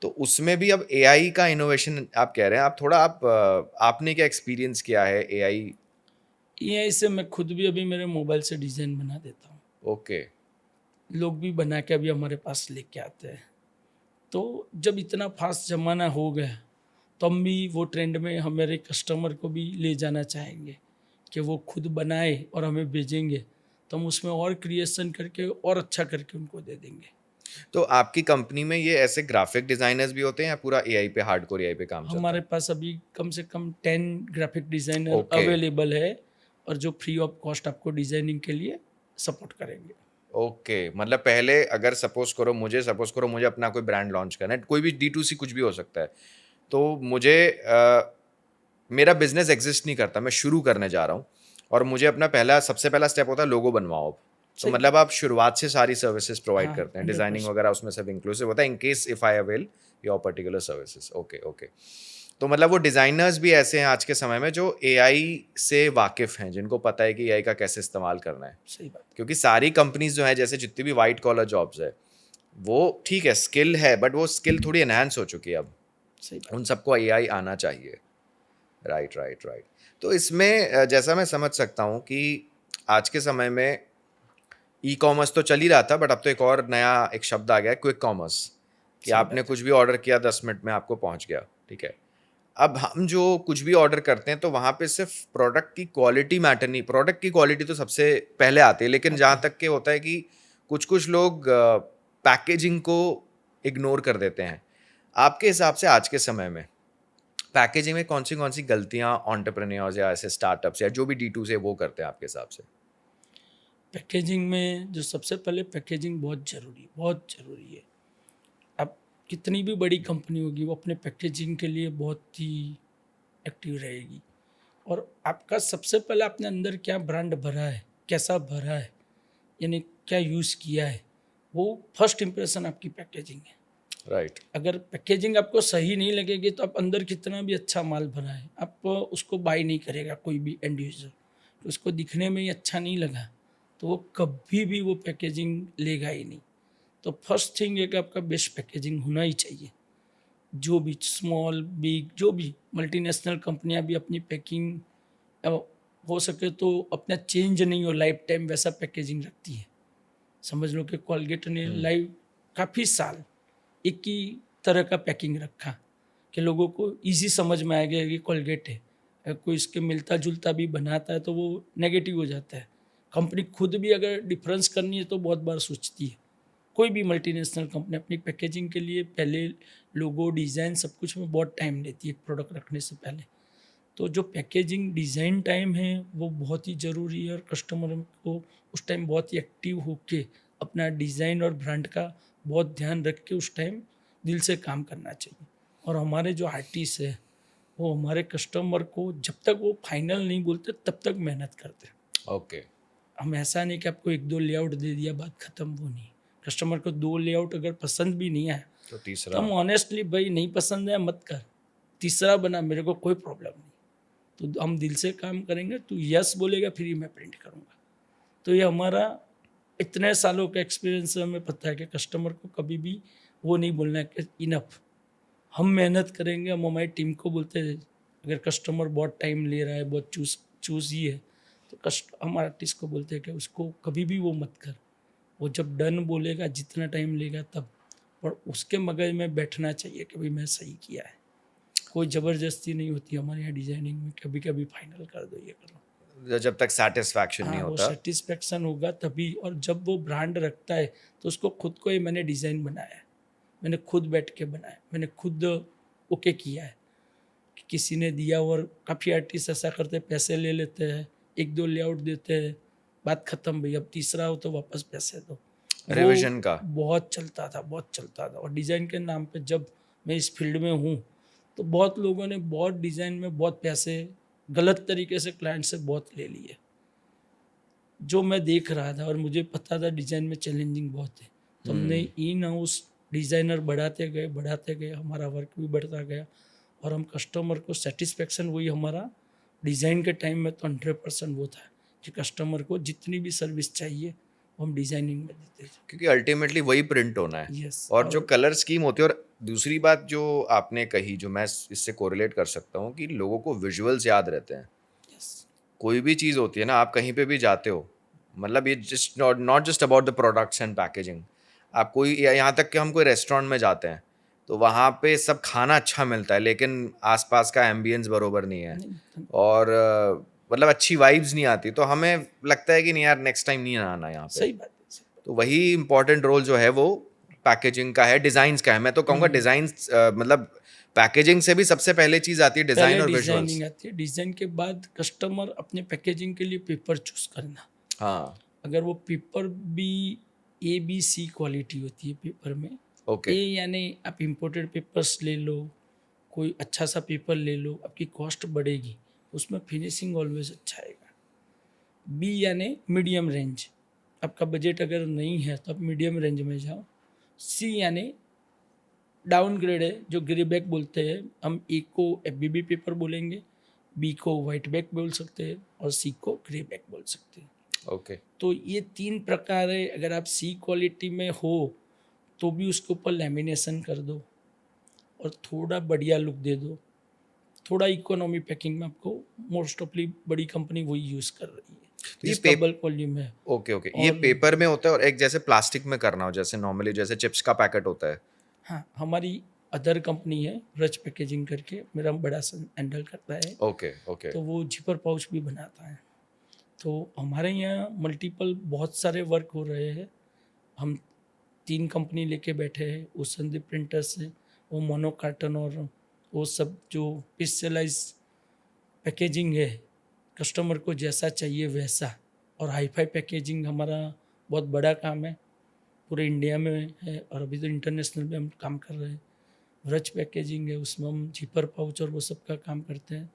S1: तो उसमें भी अब एआई का इनोवेशन आप कह रहे हैं, आप थोड़ा आपने क्या एक्सपीरियंस किया है एआई?
S2: AI से मैं खुद भी अभी मेरे मोबाइल से डिज़ाइन बना देता हूँ।
S1: ओके।
S2: लोग भी बना के अभी हमारे पास लेके आते हैं। तो जब इतना फास्ट ज़माना हो गया तो हम भी वो ट्रेंड में हमारे कस्टमर को भी ले जाना चाहेंगे कि वो खुद बनाए और हमें भेजेंगे, तो हम उसमें और क्रिएशन करके और अच्छा करके उनको दे देंगे।
S1: तो आपकी कंपनी में ये ऐसे ग्राफिक डिजाइनर्स भी होते हैं या पूरा एआई पे, हार्डकोर एआई पे काम चलता
S2: हमारे
S1: है?
S2: पास अभी कम से कम 10 ग्राफिक डिज़ाइनर
S1: ओके।
S2: अवेलेबल है, और जो फ्री ऑफ कॉस्ट आपको डिज़ाइनिंग के लिए सपोर्ट करेंगे।
S1: ओके, मतलब पहले अगर सपोज करो मुझे अपना कोई ब्रांड लॉन्च करना है, कोई भी D2C कुछ भी हो सकता है, तो मुझे मेरा बिजनेस एग्जिस्ट नहीं करता, मैं शुरू करने जा रहा हूँ, और मुझे अपना सबसे पहला स्टेप होता है लोगो बनवाओ। तो
S2: सही।
S1: मतलब आप शुरुआत से सारी सर्विसेज प्रोवाइड
S2: हाँ,
S1: करते हैं, डिजाइनिंग
S2: 100%।
S1: वगैरह उसमें सब इंक्लूसिव होता है, in case if I avail your particular services. Okay okay. तो मतलब वो डिजाइनर्स भी ऐसे हैं आज के समय में जो एआई से वाकिफ हैं, जिनको पता है कि एआई का कैसे इस्तेमाल करना है।
S2: सही बात।
S1: क्योंकि सारी कंपनीज जो है, जैसे जितनी भी वाइट कॉलर जॉब्स है, वो ठीक है, स्किल है, बट वो स्किल थोड़ी एनहांस हो चुकी है अब,
S2: सही बात।
S1: उन सबको एआई आना चाहिए। Right right right. तो इसमें जैसा मैं समझ सकता हूँ कि आज के समय में ई कॉमर्स तो चल ही रहा था, बट अब तो एक और नया एक शब्द आ गया है, क्विक कॉमर्स, कि
S2: सही
S1: आपने
S2: बात
S1: कुछ भी ऑर्डर किया 10 मिनट में आपको पहुंच गया। ठीक है, अब हम जो कुछ भी ऑर्डर करते हैं तो वहाँ पे सिर्फ प्रोडक्ट की क्वालिटी मैटर नहीं, प्रोडक्ट की क्वालिटी तो सबसे पहले आती है, लेकिन जहाँ तक के होता है कि कुछ कुछ लोग पैकेजिंग को इग्नोर कर देते हैं। आपके हिसाब से आज के समय में पैकेजिंग में कौन सी गलतियाँ एंटरप्रेन्योर्स या ऐसे स्टार्टअप्स या जो भी D2 से वो करते हैं आपके हिसाब से?
S2: पैकेजिंग में जो सबसे पहले पैकेजिंग बहुत ज़रूरी है। अब कितनी भी बड़ी कंपनी होगी वो अपने पैकेजिंग के लिए बहुत ही एक्टिव रहेगी। और आपका सबसे पहले अपने अंदर क्या ब्रांड भरा है, कैसा भरा है, यानी क्या यूज़ किया है, वो फर्स्ट इम्प्रेशन आपकी पैकेजिंग है।
S1: राइट।
S2: अगर पैकेजिंग आपको सही नहीं लगेगी तो आप अंदर कितना भी अच्छा माल भरा है, आप उसको बाय नहीं करेगा कोई भी एंड यूज़र। उसको दिखने में ही अच्छा नहीं लगा तो वो कभी भी वो पैकेजिंग लेगा ही नहीं। तो फर्स्ट थिंग है कि आपका बेस्ट पैकेजिंग होना ही चाहिए। जो भी स्मॉल बिग जो भी मल्टीनेशनल कंपनियां भी अपनी पैकिंग हो सके तो अपना चेंज नहीं हो लाइफ टाइम वैसा पैकेजिंग रखती है। समझ लो कि कोलगेट ने लाइव काफ़ी साल एक ही तरह का पैकिंग रखा कि लोगों को इजी समझ में आ गया कि कोलगेट है। अगर कोई इसके मिलता जुलता भी बनाता है तो वो नेगेटिव हो जाता है। कंपनी खुद भी अगर डिफरेंस करनी है तो बहुत बार सोचती है। कोई भी मल्टीनेशनल कंपनी अपनी पैकेजिंग के लिए पहले लोगो डिज़ाइन सब कुछ में बहुत टाइम लेती है एक प्रोडक्ट रखने से पहले। तो जो पैकेजिंग डिज़ाइन टाइम है वो बहुत ही ज़रूरी है, और कस्टमर को उस टाइम बहुत ही एक्टिव होके अपना डिज़ाइन और ब्रांड का बहुत ध्यान रख के उस टाइम दिल से काम करना चाहिए। और हमारे जो आर्टिस्ट है वो हमारे कस्टमर को जब तक वो फाइनल नहीं बोलते तब तक मेहनत करते हैं।
S1: ओके।
S2: हम ऐसा नहीं कि आपको 1-2 लेआउट दे दिया बात ख़त्म, वो नहीं। कस्टमर को 2 लेआउट अगर पसंद भी नहीं आया
S1: तो
S2: तो
S1: तीसरा।
S2: हम ऑनेस्टली भाई नहीं पसंद है मत कर, तीसरा बना, मेरे को कोई प्रॉब्लम नहीं। तो हम दिल से काम करेंगे, तू यस बोलेगा फिर ही मैं प्रिंट करूँगा। तो ये हमारा इतने सालों का एक्सपीरियंस है, हमें पता है कि कस्टमर को कभी भी वो नहीं बोलना है कि इनफ। हम मेहनत करेंगे, हम हमारी टीम को बोलते हैं अगर कस्टमर बहुत टाइम ले रहा है, बहुत चूज़ी है, तो हम आर्टिस्ट को बोलते हैं कि उसको कभी भी वो मत कर। वो जब डन बोलेगा जितना टाइम लेगा तब, पर उसके मगज में बैठना चाहिए कि भाई मैं सही किया है। कोई ज़बरदस्ती नहीं होती हमारे यहाँ डिज़ाइनिंग में, कभी कभी फाइनल कर दो, ये करो।
S1: जब तक सेटिस्फैक्शन नहीं
S2: हाँ, वो
S1: होता।
S2: सेटिस्फेक्शन होगा तभी। और जब वो ब्रांड रखता है तो उसको खुद को ही मैंने डिज़ाइन बनाया है, मैंने खुद बैठ के बनाया, मैंने खुद ओके किया है। कि किसी ने दिया, और काफ़ी आर्टिस्ट ऐसा करते हैं पैसे ले लेते हैं, 1-2 लेआउट देते हैं, बात ख़त्म भाई, अब तीसरा हो तो वापस पैसे दो। वो
S1: रिविजन का।
S2: बहुत चलता था, बहुत चलता था। और डिज़ाइन के नाम पे जब मैं इस फील्ड में हूँ तो बहुत लोगों ने बहुत डिज़ाइन में बहुत पैसे गलत तरीके से क्लाइंट से बहुत ले लिए, जो मैं देख रहा था। और मुझे पता था डिज़ाइन में चैलेंजिंग बहुत है, तो हमने इन हाउस डिज़ाइनर बढ़ाते गए, हमारा वर्क भी बढ़ता गया। और हम कस्टमर को सेटिस्फेक्शन, वही हमारा डिज़ाइन के टाइम में तो 100% वो था कि कस्टमर को जितनी भी सर्विस चाहिए वो हम डिज़ाइनिंग में देते थे।
S1: क्योंकि अल्टीमेटली वही प्रिंट होना है।
S2: यस।
S1: और जो कलर स्कीम होती है, और दूसरी बात जो आपने कही, जो मैं इससे कोरिलेट कर सकता हूँ, कि लोगों को विजुअल्स याद रहते हैं।
S2: यस।
S1: कोई भी चीज़ होती है ना, आप कहीं पे भी जाते हो, मतलब ये just not just about the products and packaging. आप कोई, यहाँ तक कि हम कोई रेस्टोरेंट में जाते हैं तो वहाँ पे सब खाना अच्छा मिलता है, लेकिन आसपास का एम्बियंस बरोबर नहीं है, और मतलब अच्छी वाइब्स नहीं आती, तो हमें लगता है कि नहीं यार, नेक्स्ट टाइम नहीं आना यहाँ पे।
S2: सही बात है।
S1: तो वही इम्पोर्टेंट रोल जो है वो पैकेजिंग का है, डिज़ाइंस का है। मैं तो कहूँगा डिज़ाइंस, मतलब पैकेजिंग से भी सबसे पहले चीज़ आती है डिज़ाइन
S2: पहले
S1: और विजुअल्स।
S2: डिज़ाइनिंग आती है, डिज़ाइन के बाद कस्टमर अपने पैकेजिंग के लिए पेपर चूज़ करना।
S1: हाँ।
S2: अगर वो पेपर भी ABC क्वालिटी होती है पेपर में।
S1: ओके।
S2: ए यानी आप इम्पोर्टेड पेपर्स ले लो, कोई अच्छा सा पेपर ले लो, आपकी कॉस्ट बढ़ेगी, उसमें फिनिशिंग ऑलवेज अच्छा आएगा। बी यानी मीडियम रेंज, आपका बजट अगर नहीं है तो आप मीडियम रेंज में जाओ। सी यानी डाउनग्रेड है, जो ग्रे बैक बोलते हैं हम। ए को FBB पेपर बोलेंगे, बी को वाइट बैक बोल सकते हैं, और सी को ग्रे बैक बोल सकते हैं।
S1: ओके।
S2: तो ये 3 प्रकार है। अगर आप सी क्वालिटी में हो तो भी उसके ऊपर लेमिनेशन कर दो और थोड़ा बढ़िया लुक दे दो। थोड़ा इकोनॉमी पैकिंग में आपको मोस्ट ऑफली बड़ी कंपनी वही यूज़ कर रही है,
S1: ये
S2: जिसका बल्क वॉल्यूम है।
S1: ओके ओके, ये पेपर में होता है, और एक जैसे प्लास्टिक में करना हो, जैसे नॉर्मली जैसे चिप्स का पैकेट होता है।
S2: हाँ, हमारी अदर कंपनी है रच पैकेजिंग करके, मेरा बड़ा सा हैंडल करता है।
S1: Okay okay.
S2: तो वो जिपर पाउच भी बनाता है। तो हमारे यहाँ मल्टीपल बहुत सारे वर्क हो रहे हैं। हम 3 कंपनी लेके बैठे हैं। वो संदीप प्रिंटर से, वो मोनो कार्टन, और वो सब जो स्पेशलाइज पैकेजिंग है, कस्टमर को जैसा चाहिए वैसा। और हाईफाई पैकेजिंग हमारा बहुत बड़ा काम है, पूरे इंडिया में है, और अभी तो इंटरनेशनल में हम काम कर रहे हैं। व्रज पैकेजिंग है, उसमें हम जिपर पाउच और वो सब का काम करते हैं।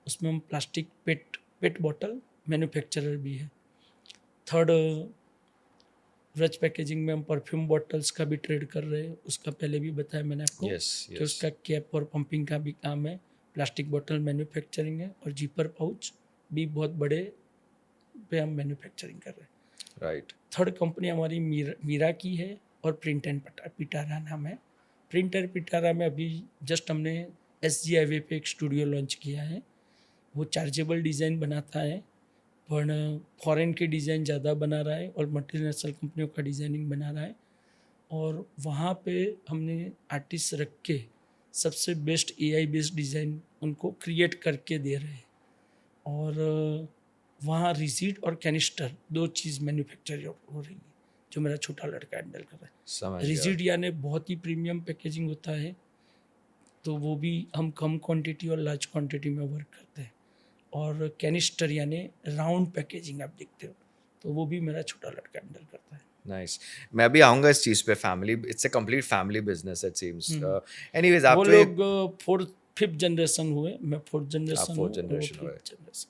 S2: उसमें हम प्लास्टिक पेट बॉटल मैन्युफैक्चरर भी है। थर्ड, व्रज पैकेजिंग में हम परफ्यूम बॉटल्स का भी ट्रेड कर रहे हैं। उसका पहले भी बताया मैंने आपको कि उसका कैप और पंपिंग का भी काम है। प्लास्टिक बॉटल मैन्युफैक्चरिंग है, और जिपर पाउच भी बहुत बड़े पे हम मैन्युफैक्चरिंग कर रहे हैं।
S1: राइट।
S2: थर्ड कंपनी हमारी मीरा की है, और प्रिंट एंड पिटारा नाम है। प्रिंट एंड पिटारा में अभी जस्ट हमने SG हाईवे पे एक स्टूडियो लॉन्च किया है। वो चार्जेबल डिज़ाइन बनाता है, पर फॉरेन के डिज़ाइन ज़्यादा बना रहा है, और मल्टीनेशनल कंपनियों का डिज़ाइनिंग बना रहा है। और वहाँ पे हमने आर्टिस्ट रख के सबसे बेस्ट AI बेस्ड डिज़ाइन उनको क्रिएट करके दे रहे हैं। और वहाँ रिसीट और कैनिस्टर 2 चीज़ मैन्युफैक्चर हो रही है, जो मेरा छोटा लड़का हैंडल कर रहा है।
S1: समझ
S2: रिजिड
S1: गया।
S2: यानी बहुत ही प्रीमियम पैकेजिंग होता है, तो वो भी हम कम क्वांटिटी और लार्ज क्वांटिटी में वर्क करते हैं। और कैनिस्टर यानी राउंड पैकेजिंग आप देखते हो, तो वो भी मेरा छोटा लड़का हैंडल करता है।
S1: नाइस। मैं भी आऊंगा इस चीज पे। Family, it's a complete family business it seems. Anyways, आप
S2: वो
S1: तो
S2: लोग फोर्थ फिफ्थ जनरेशन हुए, मैं फोर्थ
S1: आप
S2: जनरेशन
S1: फोर्थ
S2: हूँ, वो
S1: जनरेशन हुए।
S2: Fifth generation.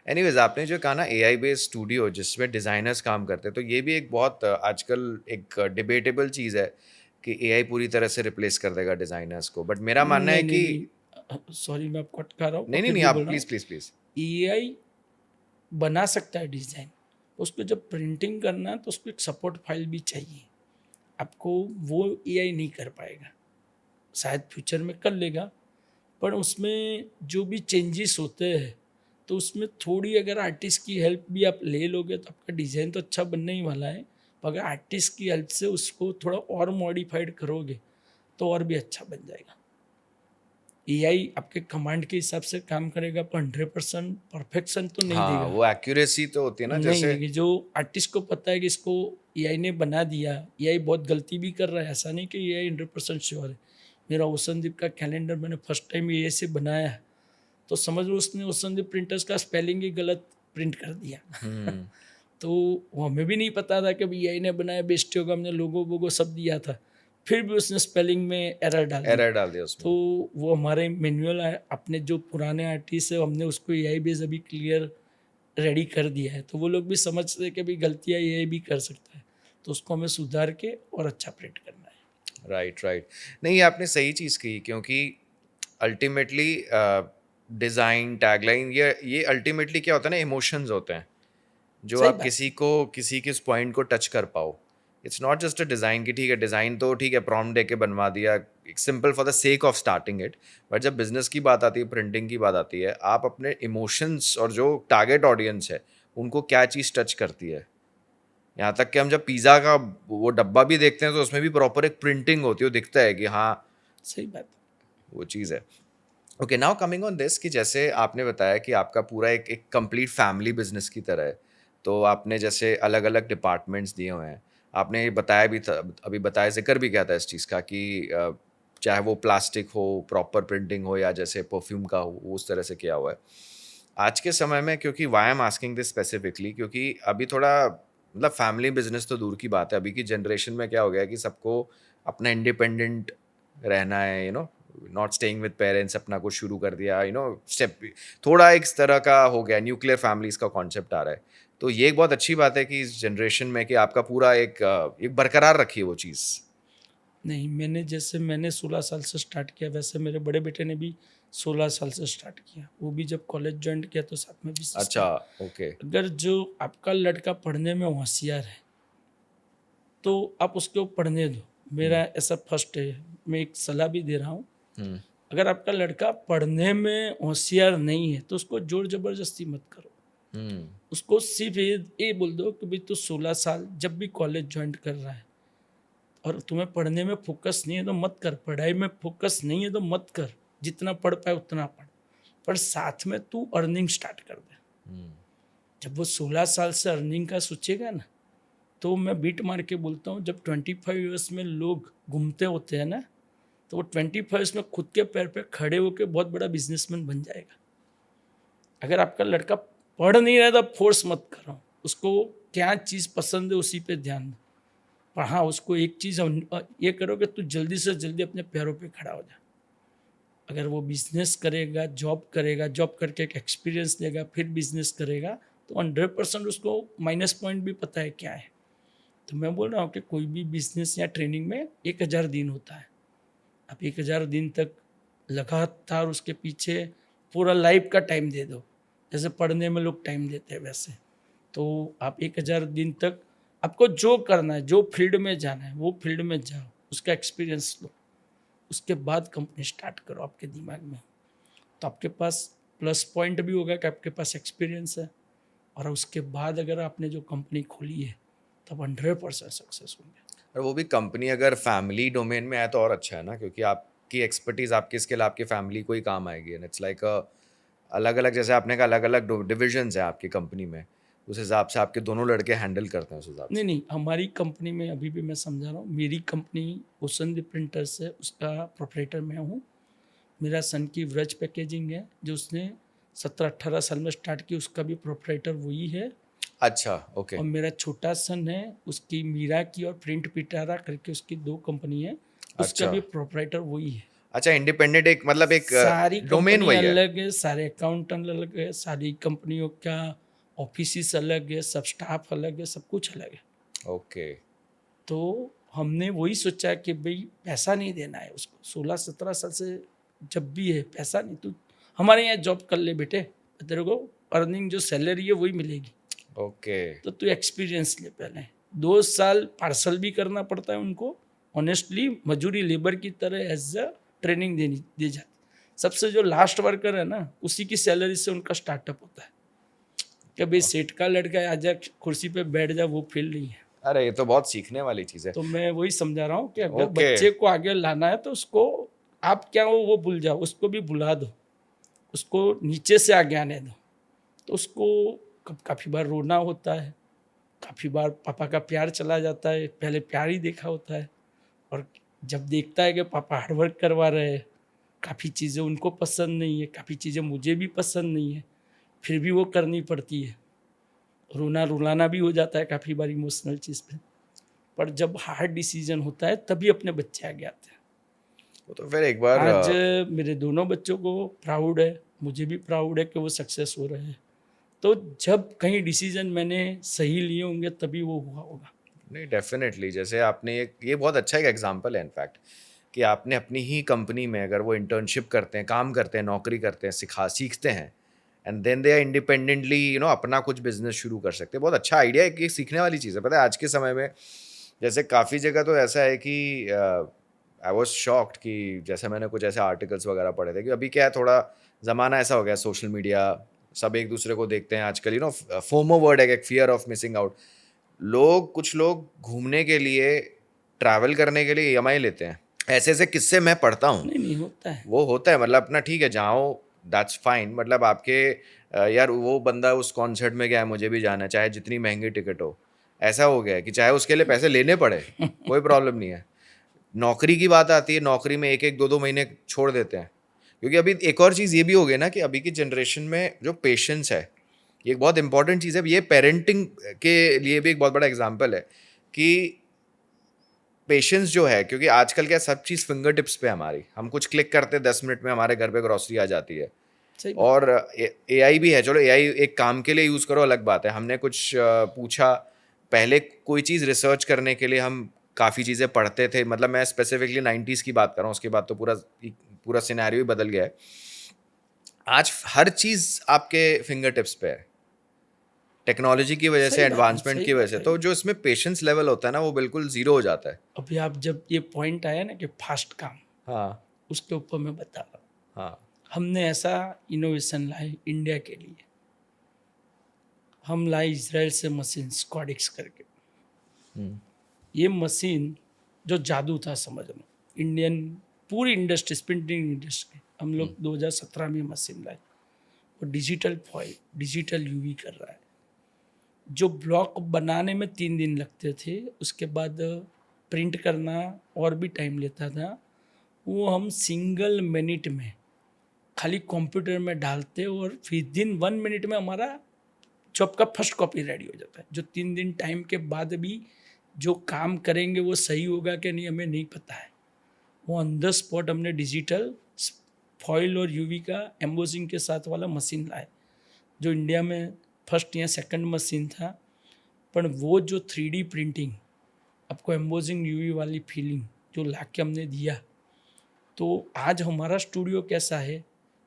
S1: एनीवेज, आपने जो कहा ना एआई बेस्ड स्टूडियो जिसमें डिजाइनर्स काम करते हैं, तो ये भी एक बहुत आजकल एक डिबेटेबल चीज है कि एआई पूरी तरह से रिप्लेस कर देगा डिजाइनर्स को, बट मेरा मानना है
S2: नहीं
S1: कि
S2: नहीं, सॉरी मैं आपको अटका रहा हूँ और
S1: नहीं नहीं
S2: फिर
S1: नहीं,
S2: भी
S1: आप
S2: बोल रहा
S1: प्लीज
S2: हूँ।
S1: Please please.
S2: एआई बना सकता है डिज़ाइन, उसको जब प्रिंटिंग करना है तो उसको एक सपोर्ट फाइल भी चाहिए। आपको वो एआई नहीं कर पाएगा, शायद फ्यूचर में कर लेगा, पर उसमें जो भी चेंजेस होते हैं तो उसमें थोड़ी अगर आर्टिस्ट की हेल्प भी आप ले लोगे तो आपका डिज़ाइन तो अच्छा बनने ही वाला है, पर अगर आर्टिस्ट की हेल्प से उसको थोड़ा और मॉडिफाइड करोगे तो और भी अच्छा बन जाएगा। एआई आपके कमांड के हिसाब से काम करेगा, पर 100% परफेक्शन तो नहीं
S1: हाँ,
S2: देगा।
S1: वो एक्यूरेसी तो होती है ना,
S2: नहीं
S1: जैसे
S2: देखिए, जो आर्टिस्ट को पता है कि इसको एआई ने बना दिया, एआई बहुत गलती भी कर रहा है, ऐसा नहीं कि एआई 100% श्योर है। मेरा ओशनदीप का कैलेंडर मैंने फर्स्ट टाइम एआई से बनाया तो समझ लो उसने ओशनदीप प्रिंटर्स का स्पेलिंग ही गलत प्रिंट कर दिया।
S1: हम्म।
S2: तो वो हमें भी नहीं पता था कि एआई ने बनाया, बेस्ट होगा, हमने लोगो वोगो सब दिया था, फिर भी उसने स्पेलिंग में एरर डाल दी।
S1: एरर डाल दिया
S2: तो
S1: उसमें।
S2: वो हमारे मैनुअल अपने जो पुराने आर्टिस्ट है हमने उसको एआई बेस अभी क्लियर रेडी कर दिया है, तो वो लोग भी समझते हैं कि भाई गलतियाँ ये भी कर सकता है, तो उसको हमें सुधार के और अच्छा प्रिंट करना है।
S1: Right right. नहीं, ये आपने सही चीज़ की, क्योंकि अल्टीमेटली डिज़ाइन, टैगलाइन, ये अल्टीमेटली क्या होता है ना, इमोशंस होते हैं जो
S2: सही
S1: आप
S2: बात है।
S1: किसी के पॉइंट को टच कर पाओ। It's not just a design की ठीक है, डिज़ाइन तो ठीक है, प्रॉम्प्ट दे के बनवा दिया, simple for the sake of starting it. But जब बिजनेस की बात आती है, प्रिंटिंग की बात आती है, आप अपने इमोशंस और जो टारगेट ऑडियंस है उनको क्या चीज़ टच करती है। यहाँ तक कि हम जब पिज़्ज़ा का वो डब्बा भी देखते हैं तो उसमें भी प्रॉपर एक प्रिंटिंग होती है, वो दिखता है कि हाँ
S2: सही बात है।
S1: वो चीज़ है। Okay, now coming on this, कि जैसे आपने बताया कि आपका पूरा एक कंप्लीट फैमिली बिजनेस की तरह है, तो आपने जैसे अलग अलग डिपार्टमेंट्स दिए हुए हैं। आपने बताया भी था, अभी बताया, जिक्र भी किया था इस चीज़ का कि चाहे वो प्लास्टिक हो, प्रॉपर प्रिंटिंग हो, या जैसे परफ्यूम का हो, वो उस तरह से किया हुआ है। आज के समय में, क्योंकि why am asking this specifically, क्योंकि अभी थोड़ा मतलब फैमिली बिजनेस तो दूर की बात है, अभी की जनरेशन में क्या हो गया है कि सबको अपना इंडिपेंडेंट रहना है, नॉट स्टेइंग विद पेरेंट्स, अपना कुछ शुरू कर दिया, स्टेप थोड़ा एक तरह का हो गया, न्यूक्लियर फैमिलीज का कॉन्सेप्ट आ रहा है। तो ये एक बहुत अच्छी बात है कि इस जनरेशन में कि आपका पूरा एक बरकरार रखी है वो चीज़।
S2: नहीं, मैंने 16 साल से स्टार्ट किया, वैसे मेरे बड़े बेटे ने भी 16 साल से स्टार्ट किया, वो भी जब कॉलेज ज्वाइन किया तो साथ में बिजनेस
S1: अच्छा।
S2: किया।
S1: ओके।
S2: अगर जो आपका लड़का पढ़ने में होशियार है तो आप उसको पढ़ने दो, मेरा ऐसा फर्स्ट है, मैं एक सलाह भी दे रहा हूँ।
S1: हम्म।
S2: अगर आपका लड़का पढ़ने में होशियार नहीं है तो उसको जोर जबरदस्ती मत करो।
S1: हम्म।
S2: उसको सिर्फ ये बोल दो कि भाई तू 16 साल जब भी कॉलेज ज्वाइन कर रहा है और तुम्हें पढ़ने में फोकस नहीं है तो मत कर, पढ़ाई में फोकस नहीं है तो मत कर, जितना पढ़ पाए उतना पढ़, पर साथ में तू अर्निंग स्टार्ट कर दे। जब वो 16 साल से अर्निंग का सोचेगा ना, तो मैं बीट मार के बोलता हूँ, जब 25 ईयर्स में लोग घूमते होते हैं ना, तो वो 25 ईयर्स में खुद के पैर पे खड़े होकर बहुत बड़ा बिजनेसमैन बन जाएगा। अगर आपका लड़का पढ़ नहीं रहा तो फोर्स मत करो, उसको क्या चीज़ पसंद है उसी पे ध्यान दो। पर हाँ, उसको एक चीज़ ये करो कि तू जल्दी से जल्दी अपने पैरों पे खड़ा हो जा। अगर वो बिजनेस करेगा, जॉब करेगा, जॉब करके एक एक्सपीरियंस लेगा, फिर बिजनेस करेगा, तो 100% उसको माइनस पॉइंट भी पता है क्या है। तो मैं बोल रहा हूँ कि कोई भी बिजनेस या ट्रेनिंग में 1000 दिन होता है। आप 1000 दिन तक लगातार उसके पीछे पूरा लाइफ का टाइम दे दो, जैसे पढ़ने में लोग टाइम देते हैं वैसे। तो आप 1000 दिन तक आपको जो करना है, जो फील्ड में जाना है वो फील्ड में जाओ, उसका एक्सपीरियंस लो, उसके बाद कंपनी स्टार्ट करो आपके दिमाग में। तो आपके पास प्लस पॉइंट भी होगा कि आपके पास एक्सपीरियंस है, और उसके बाद अगर आपने जो कंपनी खोली है तब 100% सक्सेस होंगे।
S1: और वो भी कंपनी अगर फैमिली डोमेन में आए तो और अच्छा है ना, क्योंकि आपकी एक्सपर्टीज, आपकी स्किल आपकी फैमिली को ही काम आएगी। एंड इट्स लाइक अलग अलग, जैसे आपने कहा अलग अलग डिविजन्स हैं आपकी कंपनी में, उस हिसाब से आपके दोनों लड़के हैंडल करते हैं उस हिसाब
S2: नहीं
S1: से।
S2: नहीं, हमारी कंपनी में अभी भी मैं समझा रहा हूँ, मेरी कंपनी ओशनदीप प्रिंटर्स है, उसका प्रोपरेटर मैं हूँ। मेरा सन की व्रज पैकेजिंग है जो उसने 17-18 साल में स्टार्ट की, उसका भी प्रोपरेटर वही है।
S1: अच्छा, ओके,
S2: और मेरा छोटा सन है, उसकी मीरा की और प्रिंट पिटारा करके उसकी 2 कंपनी है, उसका
S1: अच्छा,
S2: भी प्रोपराइटर वही है।
S1: अच्छा, इंडिपेंडेंट एक मतलब एक
S2: सारी
S1: डोमेन
S2: कंपनी
S1: वही है।
S2: अलग है, सारे अकाउंटेंट अलग है, सारी कंपनियों का ऑफिस अलग है, सब स्टाफ अलग है, सब कुछ अलग है।
S1: ओके,
S2: तो हमने वही सोचा कि भाई पैसा नहीं देना है उसको, 16-17 साल से जब भी है पैसा नहीं, तू हमारे यहाँ जॉब कर ले बेटे, तेरे को अर्निंग जो सैलरी है वही मिलेगी,
S1: ओके,
S2: तो तू एक्सपीरियंस ले पहले। 2 साल पार्सल भी करना पड़ता है उनको, ऑनेस्टली मजूरी लेबर की तरह एज अ ट्रेनिंग देनी दी जाती। सबसे जो लास्ट वर्कर है ना, उसी की सैलरी से उनका स्टार्टअप होता है कि भाई सेठ का लड़का है, आजा कुर्सी पे बैठ जा, वो फील नहीं है।
S1: अरे ये तो बहुत सीखने वाली चीज है।
S2: तो मैं वही समझा रहा हूँ कि अगर
S1: ओके,
S2: बच्चे को आगे लाना है तो उसको आप क्या हो वो भूल जाओ, उसको भी भुला दो, उसको नीचे से आगे आने दो, तो उसको काफ़ी बार रोना होता है, काफ़ी बार पापा का प्यार चला जाता है, पहले प्यार ही देखा होता है, और जब देखता है कि पापा हार्डवर्क करवा रहे हैं, काफ़ी चीज़ें उनको पसंद नहीं है, काफ़ी चीज़ें मुझे भी पसंद नहीं है, फिर भी वो करनी पड़ती है, रोना रुलाना भी हो जाता है काफ़ी बार इमोशनल चीज़ पे, पर जब हार्ड डिसीजन होता है तभी अपने बच्चे आगे आते हैं।
S1: वो तो फिर एक बार
S2: आज मेरे दोनों बच्चों को प्राउड है, मुझे भी प्राउड है कि वो सक्सेस हो रहे हैं। तो जब कहीं डिसीजन मैंने सही लिए होंगे तभी वो हुआ होगा।
S1: नहीं, डेफिनेटली, जैसे आपने एक ये बहुत अच्छा एक एग्जांपल है इनफैक्ट, कि आपने अपनी ही कंपनी में अगर वो इंटर्नशिप करते हैं, काम करते हैं, नौकरी करते हैं, सीखते हैं, and then they are independently अपना कुछ बिजनेस शुरू कर सकते हैं। बहुत अच्छा आइडिया है, कि सीखने वाली चीज़ है। पता है आज के समय में जैसे काफ़ी जगह तो ऐसा है कि आई वॉज शॉक्ड कि जैसे मैंने कुछ ऐसे आर्टिकल्स वगैरह पढ़े थे कि अभी क्या है, थोड़ा ज़माना ऐसा हो गया, सोशल मीडिया, सब एक दूसरे को देखते हैं आजकल, फोमो वर्ड है, एक फियर ऑफ मिसिंग आउट। कुछ लोग घूमने के लिए, ट्रैवल करने के लिए ईएमआई लेते हैं। ऐसे ऐसे किस्से मैं पढ़ता हूँ।
S2: नहीं नहीं होता है।
S1: वो होता है, मतलब अपना ठीक है, जाओ, दैट्स फाइन, मतलब आपके यार वो बंदा उस कॉन्सर्ट में गया है, मुझे भी जाना है, चाहे जितनी महंगी टिकट हो। ऐसा हो गया है कि चाहे उसके लिए पैसे लेने पड़े, कोई प्रॉब्लम नहीं है। नौकरी की बात आती है, नौकरी में 1-1 2-2 महीने छोड़ देते हैं, क्योंकि अभी एक और चीज़ ये भी हो गई ना कि अभी की जनरेशन में जो पेशेंस है, ये एक बहुत इंपॉर्टेंट चीज़ है। ये पेरेंटिंग के लिए भी एक बहुत बड़ा एग्जाम्पल है कि पेशेंस जो है, क्योंकि आजकल क्या सब चीज़ फिंगर टिप्स पे हमारी, हम कुछ क्लिक करते हैं, 10 मिनट में हमारे घर पे ग्रॉसरी आ जाती है।
S2: सही बात।
S1: और एआई भी है, चलो एआई एक काम के लिए यूज़ करो, अलग बात है। हमने कुछ पूछा, पहले कोई चीज़ रिसर्च करने के लिए हम काफ़ी चीज़ें पढ़ते थे, मतलब मैं स्पेसिफिकली 90s की बात कर रहा हूँ, उसके बाद तो पूरा सिनेरियो ही बदल गया है। आज हर चीज़ आपके फिंगर टिप्स पे है, टेक्नोलॉजी की वजह से,
S2: सही बात है,
S1: एडवांसमेंट
S2: सही
S1: की वजह
S2: बात
S1: से,
S2: है।
S1: तो जो इसमें पेशेंस लेवल होता है ना, वो बिल्कुल ज़ीरो हो जाता है।
S2: अभी आप जब ये पॉइंट आया ना कि फास्ट काम,
S1: हाँ,
S2: उसके ऊपर मैं बता रहा हूँ।
S1: हाँ,
S2: हमने ऐसा इनोवेशन लाए इंडिया के लिए, हम लाए इसराइल से मशीन स्क्वाडिक्स करके। ये मशीन जो जादू था, समझ लो, इंडियन पूरी इंडस्ट्री, प्रिंटिंग इंडस्ट्री, हम लोग 2017 में मशीन लाए। वो डिजिटल फॉइल, डिजिटल यूवी कर रहा है। जो ब्लॉक बनाने में 3 दिन लगते थे, उसके बाद प्रिंट करना और भी टाइम लेता था, वो हम सिंगल मिनट में खाली कंप्यूटर में डालते और विद इन 1 मिनट में हमारा जॉब का फर्स्ट कॉपी रेडी हो जाता है। जो 3 दिन टाइम के बाद भी जो काम करेंगे वो सही होगा कि नहीं हमें नहीं पता है। वो ऑन द स्पॉट हमने डिजिटल फॉइल और यूवी का एम्बोसिंग के साथ वाला मशीन लाए, जो इंडिया में फर्स्ट या सेकंड मशीन था। पर वो जो 3D प्रिंटिंग, आपको एम्बोसिंग यूवी वाली फीलिंग जो ला के हमने दिया, तो आज हमारा स्टूडियो कैसा है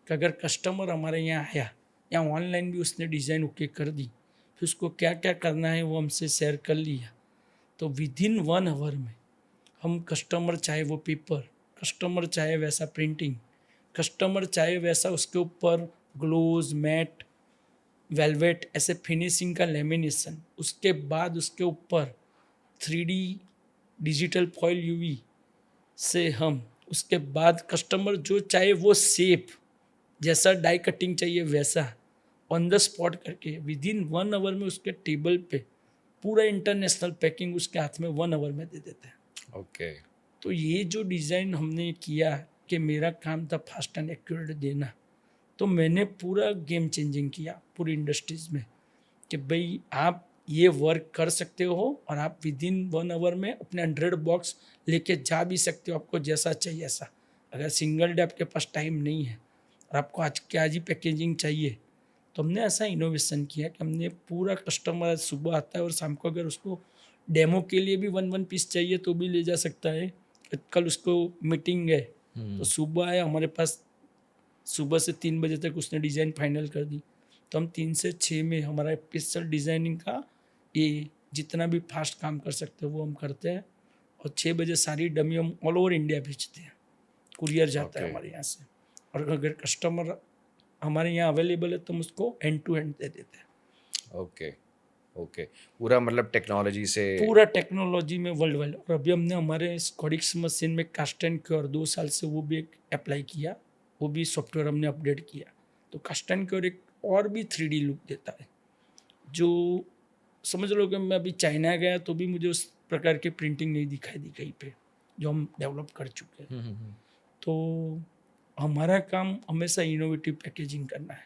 S2: कि अगर कस्टमर हमारे यहाँ आया या ऑनलाइन भी उसने डिज़ाइन ओके कर दी, फिर उसको क्या क्या करना है वो हमसे शेयर कर लिया, तो विद इन 1 आवर में हम कस्टमर चाहे वो पेपर, कस्टमर चाहे वैसा प्रिंटिंग, कस्टमर चाहे वैसा उसके ऊपर ग्लोज, मैट, वेलवेट, ऐसे फिनिशिंग का लेमिनेशन, उसके बाद उसके ऊपर 3D डिजिटल फॉइल यूवी से हम, उसके बाद कस्टमर जो चाहे वो शेप, जैसा डाई कटिंग चाहिए वैसा ऑन द स्पॉट करके विद इन 1 आवर में उसके टेबल पे पूरा इंटरनेशनल पैकिंग उसके हाथ में 1 आवर में दे देते हैं।
S1: ओके,
S2: तो ये जो डिज़ाइन हमने किया कि मेरा काम था फास्ट एंड एक्यूरेट देना, तो मैंने पूरा गेम चेंजिंग किया पूरी इंडस्ट्रीज़ में। कि भाई आप ये वर्क कर सकते हो और आप विद इन 1 आवर में अपने 100 बॉक्स लेके जा भी सकते हो, आपको जैसा चाहिए ऐसा। अगर सिंगल डे आपके पास टाइम नहीं है और आपको आज के आज ही पैकेजिंग चाहिए, तो हमने ऐसा इनोवेशन किया कि हमने पूरा कस्टमर सुबह आता है और शाम को अगर उसको डेमो के लिए भी 1 पीस चाहिए तो भी ले जा सकता है। कल उसको मीटिंग है तो सुबह आया हमारे पास, सुबह से 3 बजे तक उसने डिज़ाइन फाइनल कर दी, तो हम 3 से 6 में हमारा स्पेशल डिज़ाइनिंग का ये जितना भी फास्ट काम कर सकते हैं वो हम करते हैं। और 6 बजे सारी डमी हम ऑल ओवर इंडिया भेजते हैं, कुरियर जाता है
S1: Okay.
S2: हमारे यहाँ से। और अगर कस्टमर हमारे यहाँ अवेलेबल है तो हम उसको एंड टू एंड दे देते हैं।
S1: ओके ओके, पूरा मतलब टेक्नोलॉजी से
S2: पूरा टेक्नोलॉजी में वर्ल्ड वाइड। और अभी हमने हमारे स्कॉडिक्स मशीन में कास्ट एंड क्योर 2 साल से वो भी एक अप्लाई किया, वो भी सॉफ्टवेयर हमने अपडेट किया। तो कास्ट एंड क्योर एक और भी 3D लुक देता है, जो समझ लो कि मैं अभी चाइना गया तो भी मुझे उस प्रकार की प्रिंटिंग नहीं दिखाई दी कहीं पे, जो हम डेवलप कर चुके हैं। तो हमारा काम हमेशा इनोवेटिव पैकेजिंग करना है।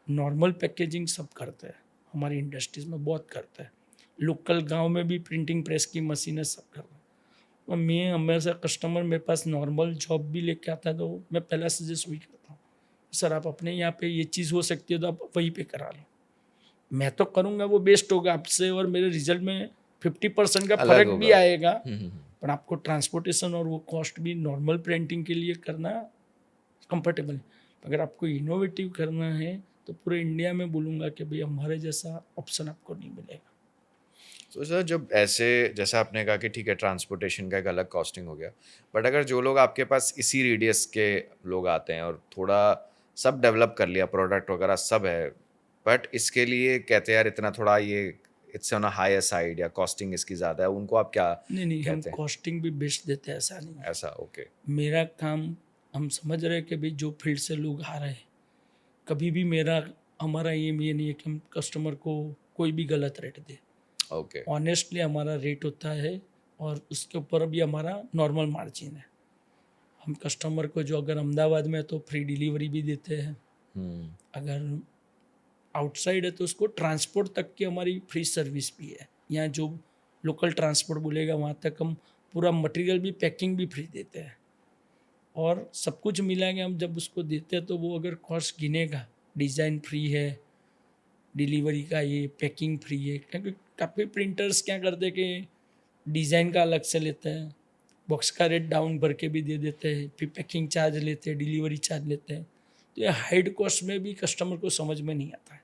S2: नॉर्मल पैकेजिंग सब करते हैं, हमारी इंडस्ट्रीज में बहुत करते हैं। लोकल गांव में भी प्रिंटिंग प्रेस की मशीनें सब कर रहे हैं। और मैं हमेशा कस्टमर मेरे पास नॉर्मल जॉब भी लेके आता है तो मैं पहला सजेस्ट वही करता हूँ, सर आप अपने यहाँ पे ये चीज़ हो सकती है तो आप वहीं पे करा लो। मैं तो करूँगा वो बेस्ट होगा आपसे और मेरे रिजल्ट में 50% का
S1: अलग
S2: फर्क भी
S1: होगा।
S2: आएगा, पर आपको ट्रांसपोर्टेशन और वो कॉस्ट भी नॉर्मल प्रिंटिंग के लिए करना कंफर्टेबल है। अगर आपको इनोवेटिव करना है तो पूरे इंडिया में बोलूँगा कि भाई हमारे जैसा ऑप्शन आपको नहीं मिलेगा।
S1: तो सर जब ऐसे, जैसा आपने कहा कि ठीक है ट्रांसपोर्टेशन का एक अलग कॉस्टिंग हो गया, बट अगर जो लोग आपके पास इसी रेडियस के लोग आते हैं और थोड़ा सब डेवलप कर लिया, प्रोडक्ट वगैरह सब है, बट इसके लिए कहते हैं यार इतना थोड़ा ये it's on a higher side या कॉस्टिंग इसकी ज़्यादा है, उनको आप क्या
S2: नहीं हम
S1: कहते हैं?
S2: कॉस्टिंग भी बेस्ट देते हैं, ऐसा नहीं है।
S1: ऐसा ओके।
S2: मेरा काम, हम समझ रहे हैं कि भाई जो फील्ड से लोग आ रहे हैं, कभी भी हमारा ये नहीं है कि हम कस्टमर को कोई भी गलत रेट दे।
S1: ओके
S2: ऑनेस्टली हमारा रेट होता है और उसके ऊपर भी हमारा नॉर्मल मार्जिन है। हम कस्टमर को जो अगर अहमदाबाद में है तो फ्री डिलीवरी भी देते हैं, अगर आउटसाइड है तो उसको ट्रांसपोर्ट तक की हमारी फ्री सर्विस भी है। यहाँ जो लोकल ट्रांसपोर्ट बोलेगा वहाँ तक हम पूरा मटेरियल भी, पैकिंग भी फ्री देते हैं। और सब कुछ मिला के हम जब उसको देते हैं तो वो अगर कॉस्ट गिनेगा, डिज़ाइन फ्री है, डिलीवरी का ये पैकिंग फ्री है। क्योंकि काफ़ी प्रिंटर्स क्या करते हैं कि डिज़ाइन का अलग से लेते हैं, बॉक्स का रेट डाउन भर के भी दे देते हैं, फिर पैकिंग चार्ज लेते हैं, डिलीवरी चार्ज लेते हैं। तो ये हाइड कॉस्ट में भी कस्टमर को समझ में नहीं आता है।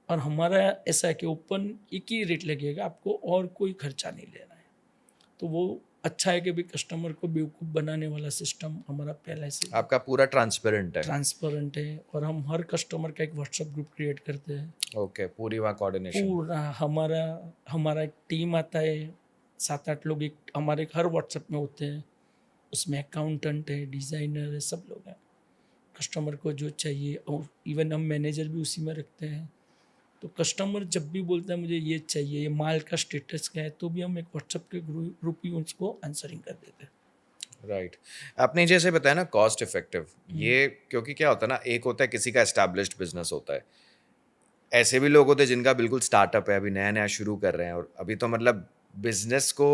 S2: और हमारा ऐसा है कि ओपन एक ही रेट लगेगा, आपको और कोई खर्चा नहीं लेना है। तो वो अच्छा है कि भी कस्टमर को बेवकूफ़ बनाने वाला सिस्टम हमारा पहले से
S1: आपका पूरा ट्रांसपेरेंट है।
S2: ट्रांसपेरेंट है। और हम हर कस्टमर का एक व्हाट्सएप ग्रुप क्रिएट करते हैं।
S1: ओके, पूरी वहाँ कोऑर्डिनेशन।
S2: पूरा हमारा एक टीम आता है, 7-8 लोग एक हमारे हर व्हाट्सएप में होते हैं। उसमें अकाउंटेंट है, डिज़ाइनर है, सब लोग हैं। कस्टमर को जो चाहिए, और इवन हम मैनेजर भी उसी में रखते हैं। तो कस्टमर जब भी बोलता है मुझे ये चाहिए, ये माल का स्टेटस क्या है, तो भी हम एक व्हाट्सएप के ग्रुप ही उसको आंसरिंग कर देते हैं।
S1: राइट। आपने जैसे बताया ना कॉस्ट इफेक्टिव, ये क्योंकि क्या होता है ना, एक होता है किसी का एस्टैब्लिश्ड बिजनेस होता है, ऐसे भी लोग होते हैं जिनका बिल्कुल स्टार्टअप है, अभी नया नया शुरू कर रहे हैं, और अभी तो मतलब बिजनेस को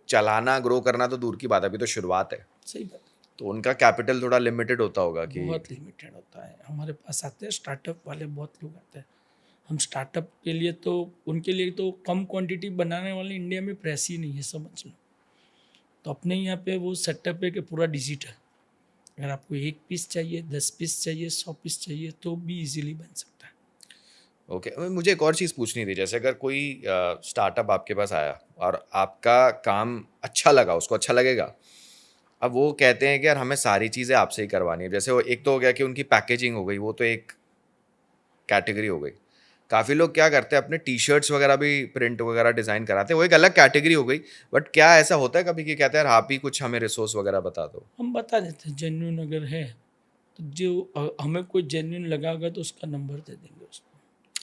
S1: चलाना, ग्रो करना तो दूर की बात है, अभी तो शुरुआत है,
S2: सही बात है।
S1: तो उनका कैपिटल थोड़ा लिमिटेड होता होगा कि
S2: बहुत लिमिटेड होता है। हमारे पास आते हैं स्टार्टअप वाले, बहुत लोग आते हैं। हम स्टार्टअप के लिए तो, उनके लिए तो कम क्वांटिटी बनाने वाले इंडिया में प्रेस ही नहीं है, समझ लो। तो अपने यहाँ पे वो सेटअप है कि पूरा डिजिटल, अगर आपको 1 पीस चाहिए, 10 पीस चाहिए, 100 पीस चाहिए, तो भी इजीली बन सकता है।
S1: ओके। मुझे एक और चीज़ पूछनी थी, जैसे अगर कोई स्टार्टअप आपके पास आया और आपका काम अच्छा लगा, उसको अच्छा लगेगा, अब वो कहते हैं कि यार हमें सारी चीज़ें आपसे ही करवानी है, जैसे वो एक तो हो गया कि उनकी पैकेजिंग हो गई, वो तो एक कैटेगरी हो गई। काफ़ी लोग क्या करते हैं, अपने टी शर्ट्स वगैरह भी प्रिंट वगैरह डिज़ाइन कराते हैं, वो एक अलग कैटेगरी हो गई। बट क्या ऐसा होता है कभी कि कहते हैं यार आप ही कुछ हमें रिसोर्स वगैरह बता दो?
S2: हम बता देते हैं, जेन्यून अगर है तो जो हमें कोई जेन्यून लगा होगा तो उसका नंबर दे देंगे उसको।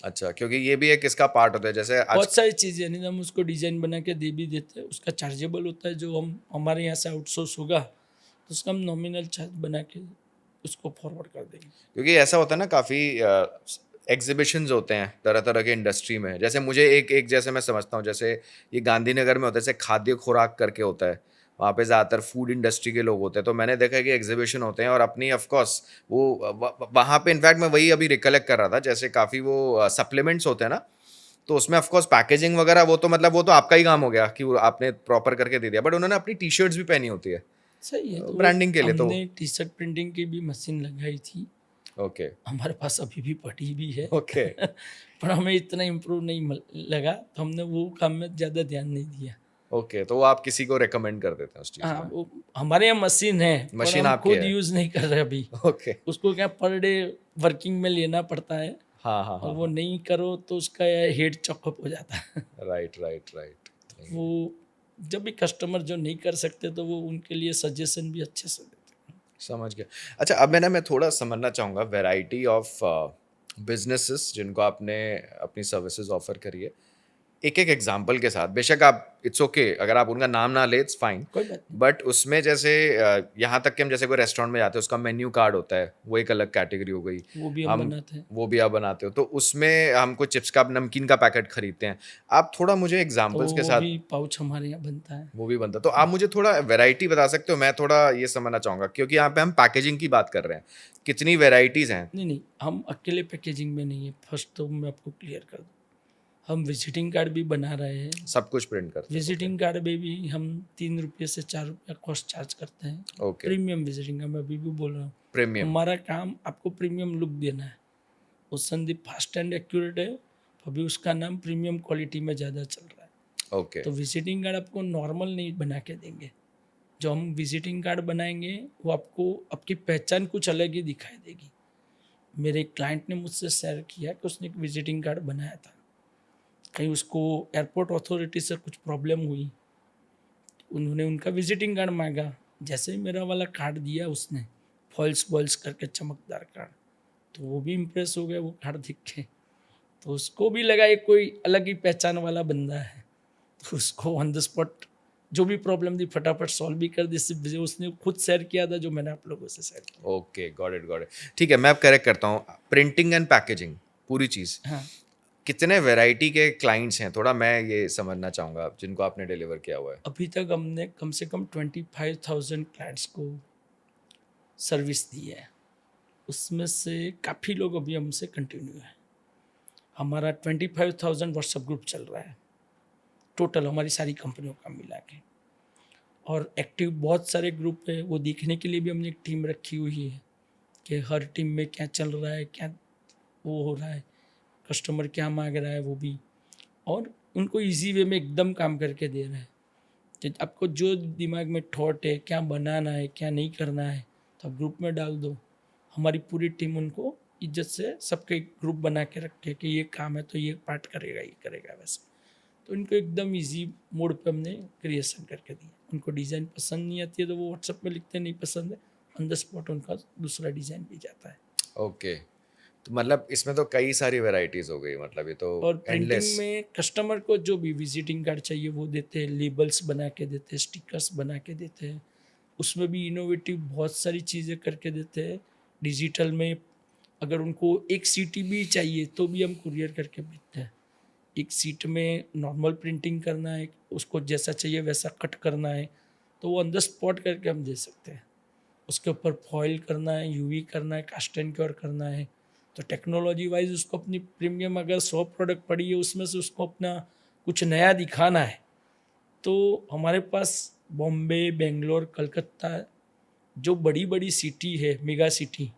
S1: अच्छा, क्योंकि ये भी एक इसका पार्ट होता है, जैसे आज
S2: बहुत सारी चीज़ें नहीं, हम उसको डिज़ाइन बना के दे भी देते हैं, उसका चार्जेबल होता है। जो हम हमारे यहाँ से आउटसोर्स होगा तो उसका हम नॉमिनल चार्ज बना के उसको फॉरवर्ड कर देंगे।
S1: क्योंकि ऐसा होता है ना, काफ़ी एग्जीबिशंस होते हैं तरह तरह के इंडस्ट्री में, जैसे मुझे एक जैसे मैं समझता हूँ, जैसे ये गांधीनगर में होता है, जैसे खाद्य खुराक करके होता है, वहाँ पे ज़्यादातर फूड इंडस्ट्री के लोग होते हैं, तो मैंने देखा है कि एग्जीबिशन होते हैं और अपनी ऑफ कोर्स वो वहाँ पे इनफैक्ट मैं वही अभी रिकलेक्ट कर रहा था, जैसे काफ़ी वो सप्लीमेंट्स होते हैं ना, तो उसमें ऑफ कोर्स पैकेजिंग वगैरह वो तो मतलब वो तो आपका ही काम हो गया कि वो आपने प्रॉपर करके दे दिया, बट उन्होंने अपनी टी शर्ट्स भी पहनी होती है
S2: सही है। तो
S1: ब्रांडिंग के लिए। तो
S2: हमने टी शर्ट प्रिंटिंग की भी मशीन लगाई थी,
S1: ओके
S2: हमारे पास अभी भी पड़ी भी है।
S1: ओके
S2: पर हमें इतना इम्प्रूव नहीं लगा, तो हमने वो काम में ज़्यादा ध्यान नहीं दिया।
S1: ओके, तो वो आप किसी को रेकमेंड कर देते हैं उस चीज़
S2: हाँ,
S1: में?
S2: वो हमारे यहाँ मशीन है, पर
S1: मशीन
S2: हम
S1: आपकी
S2: खुद
S1: है?
S2: यूज़ नहीं कर रहे अभी।
S1: ओके,
S2: उसको क्या पर डे वर्किंग में लेना पड़ता है,
S1: हाँ हाँ
S2: और
S1: हाँ,
S2: वो नहीं करो तो उसका हेड चॉकअप हो जाता है।
S1: Right right right.
S2: वो जब भी कस्टमर जो नहीं कर सकते तो वो उनके लिए सजेशन भी अच्छे से देते हैं।
S1: समझ गया। अच्छा, अब मैं थोड़ा समझना चाहूँगा वैरायटी ऑफ बिजनेसेस जिनको आपने अपनी सर्विसेज ऑफर करी है, एक एक एग्जांपल के साथ। बेशक आप इट्स ओके अगर आप उनका नाम ना ले, इट्स फाइन,
S2: कोई बात नहीं।
S1: बट उसमें जैसे यहाँ तक कि हम जैसे कोई रेस्टोरेंट में जाते हैं उसका मेन्यू कार्ड होता है, वो एक अलग कैटेगरी हो गई।
S2: वो भी हम
S1: हम
S2: बनाते हैं।
S1: वो भी आप बनाते हो, तो उसमें हम कुछ चिप्स का नमकीन का पैकेट खरीदते हैं, आप थोड़ा मुझे
S2: तो
S1: एग्जांपल्स के
S2: वो
S1: साथ।
S2: भी पाउच हमारे यहाँ बनता है।
S1: वो भी बनता, तो आप मुझे थोड़ा वैरायटी बता सकते हो? मैं थोड़ा ये समझना चाहूँगा क्योंकि यहाँ पे हम पैकेजिंग की बात कर रहे हैं, कितनी वेराइटीज़ हैं?
S2: नहीं नहीं, हम अकेले पैकेजिंग में नहीं है, फर्स्ट तो मैं आपको क्लियर कर दूँ। हम विजिटिंग कार्ड भी बना रहे हैं।
S1: सब कुछ प्रिंट करते हैं?
S2: विजिटिंग कार्ड में भी हम 3 रुपये से 4 रुपया कॉस्ट चार्ज करते हैं।
S1: ओके,
S2: प्रीमियम विजिटिंग कार्ड मैं अभी भी बोल रहा हूँ।
S1: प्रीमियम।
S2: हमारा काम आपको प्रीमियम लुक देना है। वो संदीप फास्ट एंड एक्यूरेट है, अभी उसका नाम प्रीमियम क्वालिटी में ज़्यादा चल रहा है।
S1: ओके,
S2: तो विजिटिंग कार्ड आपको नॉर्मल नहीं बना के देंगे। जो हम विजिटिंग कार्ड बनाएंगे वो आपको आपकी पहचान कुछ अलग ही दिखाई देगी। मेरे एक क्लाइंट ने मुझसे शेयर किया कि उसने एक विजिटिंग कार्ड बनाया था, कहीं उसको एयरपोर्ट अथॉरिटी से कुछ प्रॉब्लम हुई, उन्होंने उनका विजिटिंग कार्ड मांगा। जैसे ही मेरा वाला कार्ड दिया उसने, फॉल्स बॉल्स करके चमकदार कार्ड, तो वो भी इम्प्रेस हो गया वो कार्ड देख के। तो उसको भी लगा ये कोई अलग ही पहचान वाला बंदा है, तो उसको ऑन द स्पॉट जो भी प्रॉब्लम थी फटाफट सॉल्व भी कर दी। सिर्फ उसने खुद शेयर किया था जो मैंने आप लोगों से शेयर किया।
S1: Okay, got it got it. ठीक है, मैं अब करेक्ट करता हूँ, प्रिंटिंग एंड पैकेजिंग पूरी चीज़,
S2: हाँ,
S1: कितने वैरायटी के क्लाइंट्स हैं? थोड़ा मैं ये समझना चाहूँगा जिनको आपने डिलीवर किया हुआ है।
S2: अभी तक हमने कम से कम 25,000 क्लाइंट्स को सर्विस दी है। उसमें से काफ़ी लोग अभी हमसे कंटिन्यू हैं। हमारा 25,000 व्हाट्सएप ग्रुप चल रहा है टोटल हमारी सारी कंपनियों का मिला के, और एक्टिव बहुत सारे ग्रुप है। वो देखने के लिए भी हमने एक टीम रखी हुई है कि हर टीम में क्या चल रहा है, क्या वो हो रहा है, कस्टमर क्या मांग रहा है वो भी, और उनको इजी वे में एकदम काम करके दे रहे हैं। तो आपको जो दिमाग में थॉट है क्या बनाना है क्या नहीं करना है, तो आप ग्रुप में डाल दो। हमारी पूरी टीम उनको इज्जत से सबके ग्रुप बना के रखे कि ये काम है तो ये पार्ट करेगा, ये करेगा वैसे। तो इनको एकदम इजी मोड पे हमने क्रिएशन करके दिया। उनको डिज़ाइन पसंद नहीं आती है तो वो व्हाट्सएप में लिखते नहीं पसंद है, ऑन द स्पॉट उनका दूसरा डिज़ाइन भी जाता है।
S1: ओके, तो मतलब इसमें तो कई सारी वैरायटीज हो गई, मतलब ये तो
S2: और प्रिंटिंग
S1: एंडलेस।
S2: में कस्टमर को जो भी विजिटिंग कार्ड चाहिए वो देते हैं, लेबल्स बना के देते हैं, स्टिकर्स बना के देते हैं। उसमें भी इनोवेटिव बहुत सारी चीज़ें करके देते हैं। डिजिटल में अगर उनको एक सीटी भी चाहिए तो भी हम कुरियर करके भेजते हैं। एक सीट में नॉर्मल प्रिंटिंग करना है, उसको जैसा चाहिए वैसा कट करना है तो वो ऑन द स्पॉट करके हम दे सकते हैं। उसके ऊपर फॉइल करना है, यूवी करना है, कास्ट एंड क्योर करना है, तो टेक्नोलॉजी वाइज उसको अपनी प्रीमियम अगर 100 प्रोडक्ट पड़ी है उसमें से उसको अपना कुछ नया दिखाना है, तो हमारे पास बॉम्बे, बेंगलोर, कलकत्ता जो बड़ी बड़ी सिटी है, मेगा सिटी,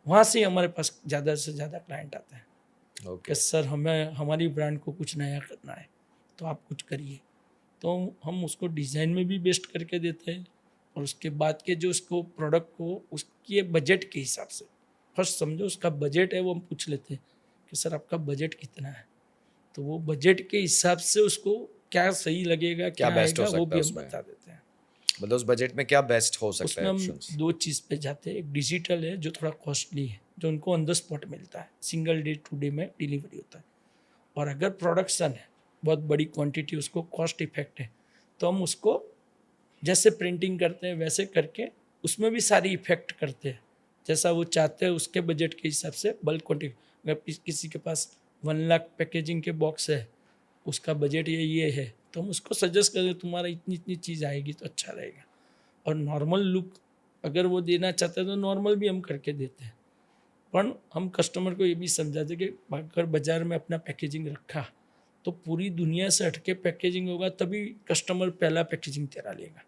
S2: वहाँ से हमारे पास ज़्यादा से ज़्यादा क्लाइंट आते हैं
S1: ओके,
S2: कि सर हमें हमारी ब्रांड को कुछ नया करना है तो आप कुछ करिए। तो हम उसको डिज़ाइन में भी बेस्ट करके देते हैं, और उसके बाद के जो उसको प्रोडक्ट को उसके बजट के हिसाब से, फर्स्ट समझो उसका बजट है वो हम पूछ लेते हैं कि सर आपका बजट कितना है, तो वो बजट के हिसाब से उसको क्या सही लगेगा
S1: क्या
S2: क्या
S1: बेस्ट हो
S2: आएगा वो
S1: सकता है
S2: भी हम
S1: उसमें?
S2: बता देते हैं।
S1: मतलब उस बजट में क्या बेस्ट हो सकता
S2: उसमें
S1: है
S2: हम
S1: ऑप्शंस?
S2: 2 चीज़ पे जाते हैं। एक डिजिटल है जो थोड़ा कॉस्टली है, जो उनको ऑन द स्पॉट मिलता है, सिंगल डे 2 डे में डिलीवरी होता है। और अगर प्रोडक्शन है बहुत बड़ी क्वांटिटी, उसको कॉस्ट इफेक्ट है, तो हम उसको जैसे प्रिंटिंग करते हैं वैसे करके उसमें भी सारी इफेक्ट करते हैं। जैसा वो चाहते हैं उसके बजट के हिसाब से बल्क क्वांटिटी। अगर किसी के पास 1 लाख पैकेजिंग के बॉक्स है, उसका बजट ये है, तो हम उसको सजेस्ट करें तुम्हारा इतनी इतनी चीज़ आएगी तो अच्छा रहेगा। और नॉर्मल लुक अगर वो देना चाहते हैं तो नॉर्मल भी हम करके देते हैं, पर हम कस्टमर को ये भी समझाते कि अगर बाज़ार में अपना पैकेजिंग रखा तो पूरी दुनिया से हटके पैकेजिंग होगा, तभी कस्टमर पहला पैकेजिंग तेरा लेगा।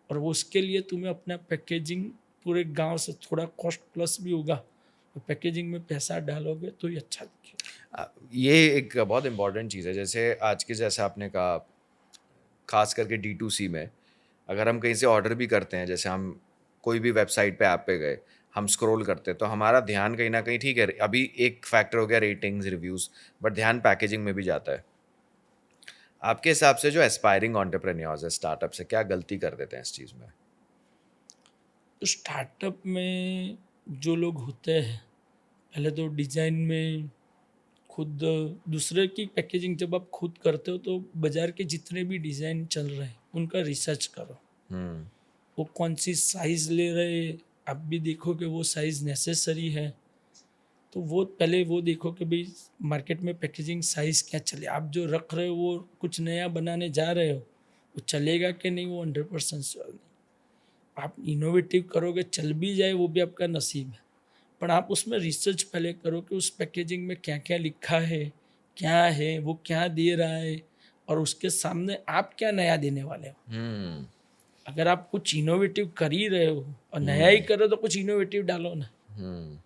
S2: और वो उसके लिए तुम्हें अपना पैकेजिंग पूरे गांव से थोड़ा कॉस्ट प्लस भी होगा, तो पैकेजिंग में पैसा डालोगे तो ये अच्छा दिखेगा।
S1: ये एक बहुत इंपॉर्टेंट चीज़ है। जैसे आज के जैसा आपने कहा, खास करके D2C में अगर हम कहीं से ऑर्डर भी करते हैं, जैसे हम कोई भी वेबसाइट पे ऐप पे गए, हम स्क्रॉल करते हैं तो हमारा ध्यान कहीं ना कहीं, ठीक है अभी एक फैक्टर हो गया रेटिंग्स रिव्यूज़, बट ध्यान पैकेजिंग में भी जाता है। आपके हिसाब से जो एस्पायरिंग एंटरप्रेन्योर्स है, स्टार्टअप से क्या गलती कर देते हैं इस चीज़ में?
S2: तो स्टार्टअप में जो लोग होते हैं, पहले तो डिज़ाइन में खुद दूसरे की पैकेजिंग जब आप खुद करते हो तो बाज़ार के जितने भी डिज़ाइन चल रहे हैं उनका रिसर्च करो।
S1: हम्म
S2: वो कौन सी साइज़ ले रहे हैं, आप भी देखो कि वो साइज़ नेसेसरी है। तो वो पहले वो देखो कि भाई मार्केट में पैकेजिंग साइज़ क्या चले। आप जो रख रहे हो वो कुछ नया बनाने जा रहे हो, वो चलेगा कि नहीं वो 100% श्योर नहीं। आप इनोवेटिव करोगे, चल भी जाए वो भी आपका नसीब है, पर आप उसमें रिसर्च पहले करो कि उस पैकेजिंग में क्या क्या लिखा है, वो क्या दे रहा है, और उसके सामने आप क्या नया देने वाले हो।
S1: हम्म
S2: अगर आप कुछ इनोवेटिव कर ही रहे हो और नया ही कर रहे हो तो कुछ इनोवेटिव डालो ना।
S1: हम्म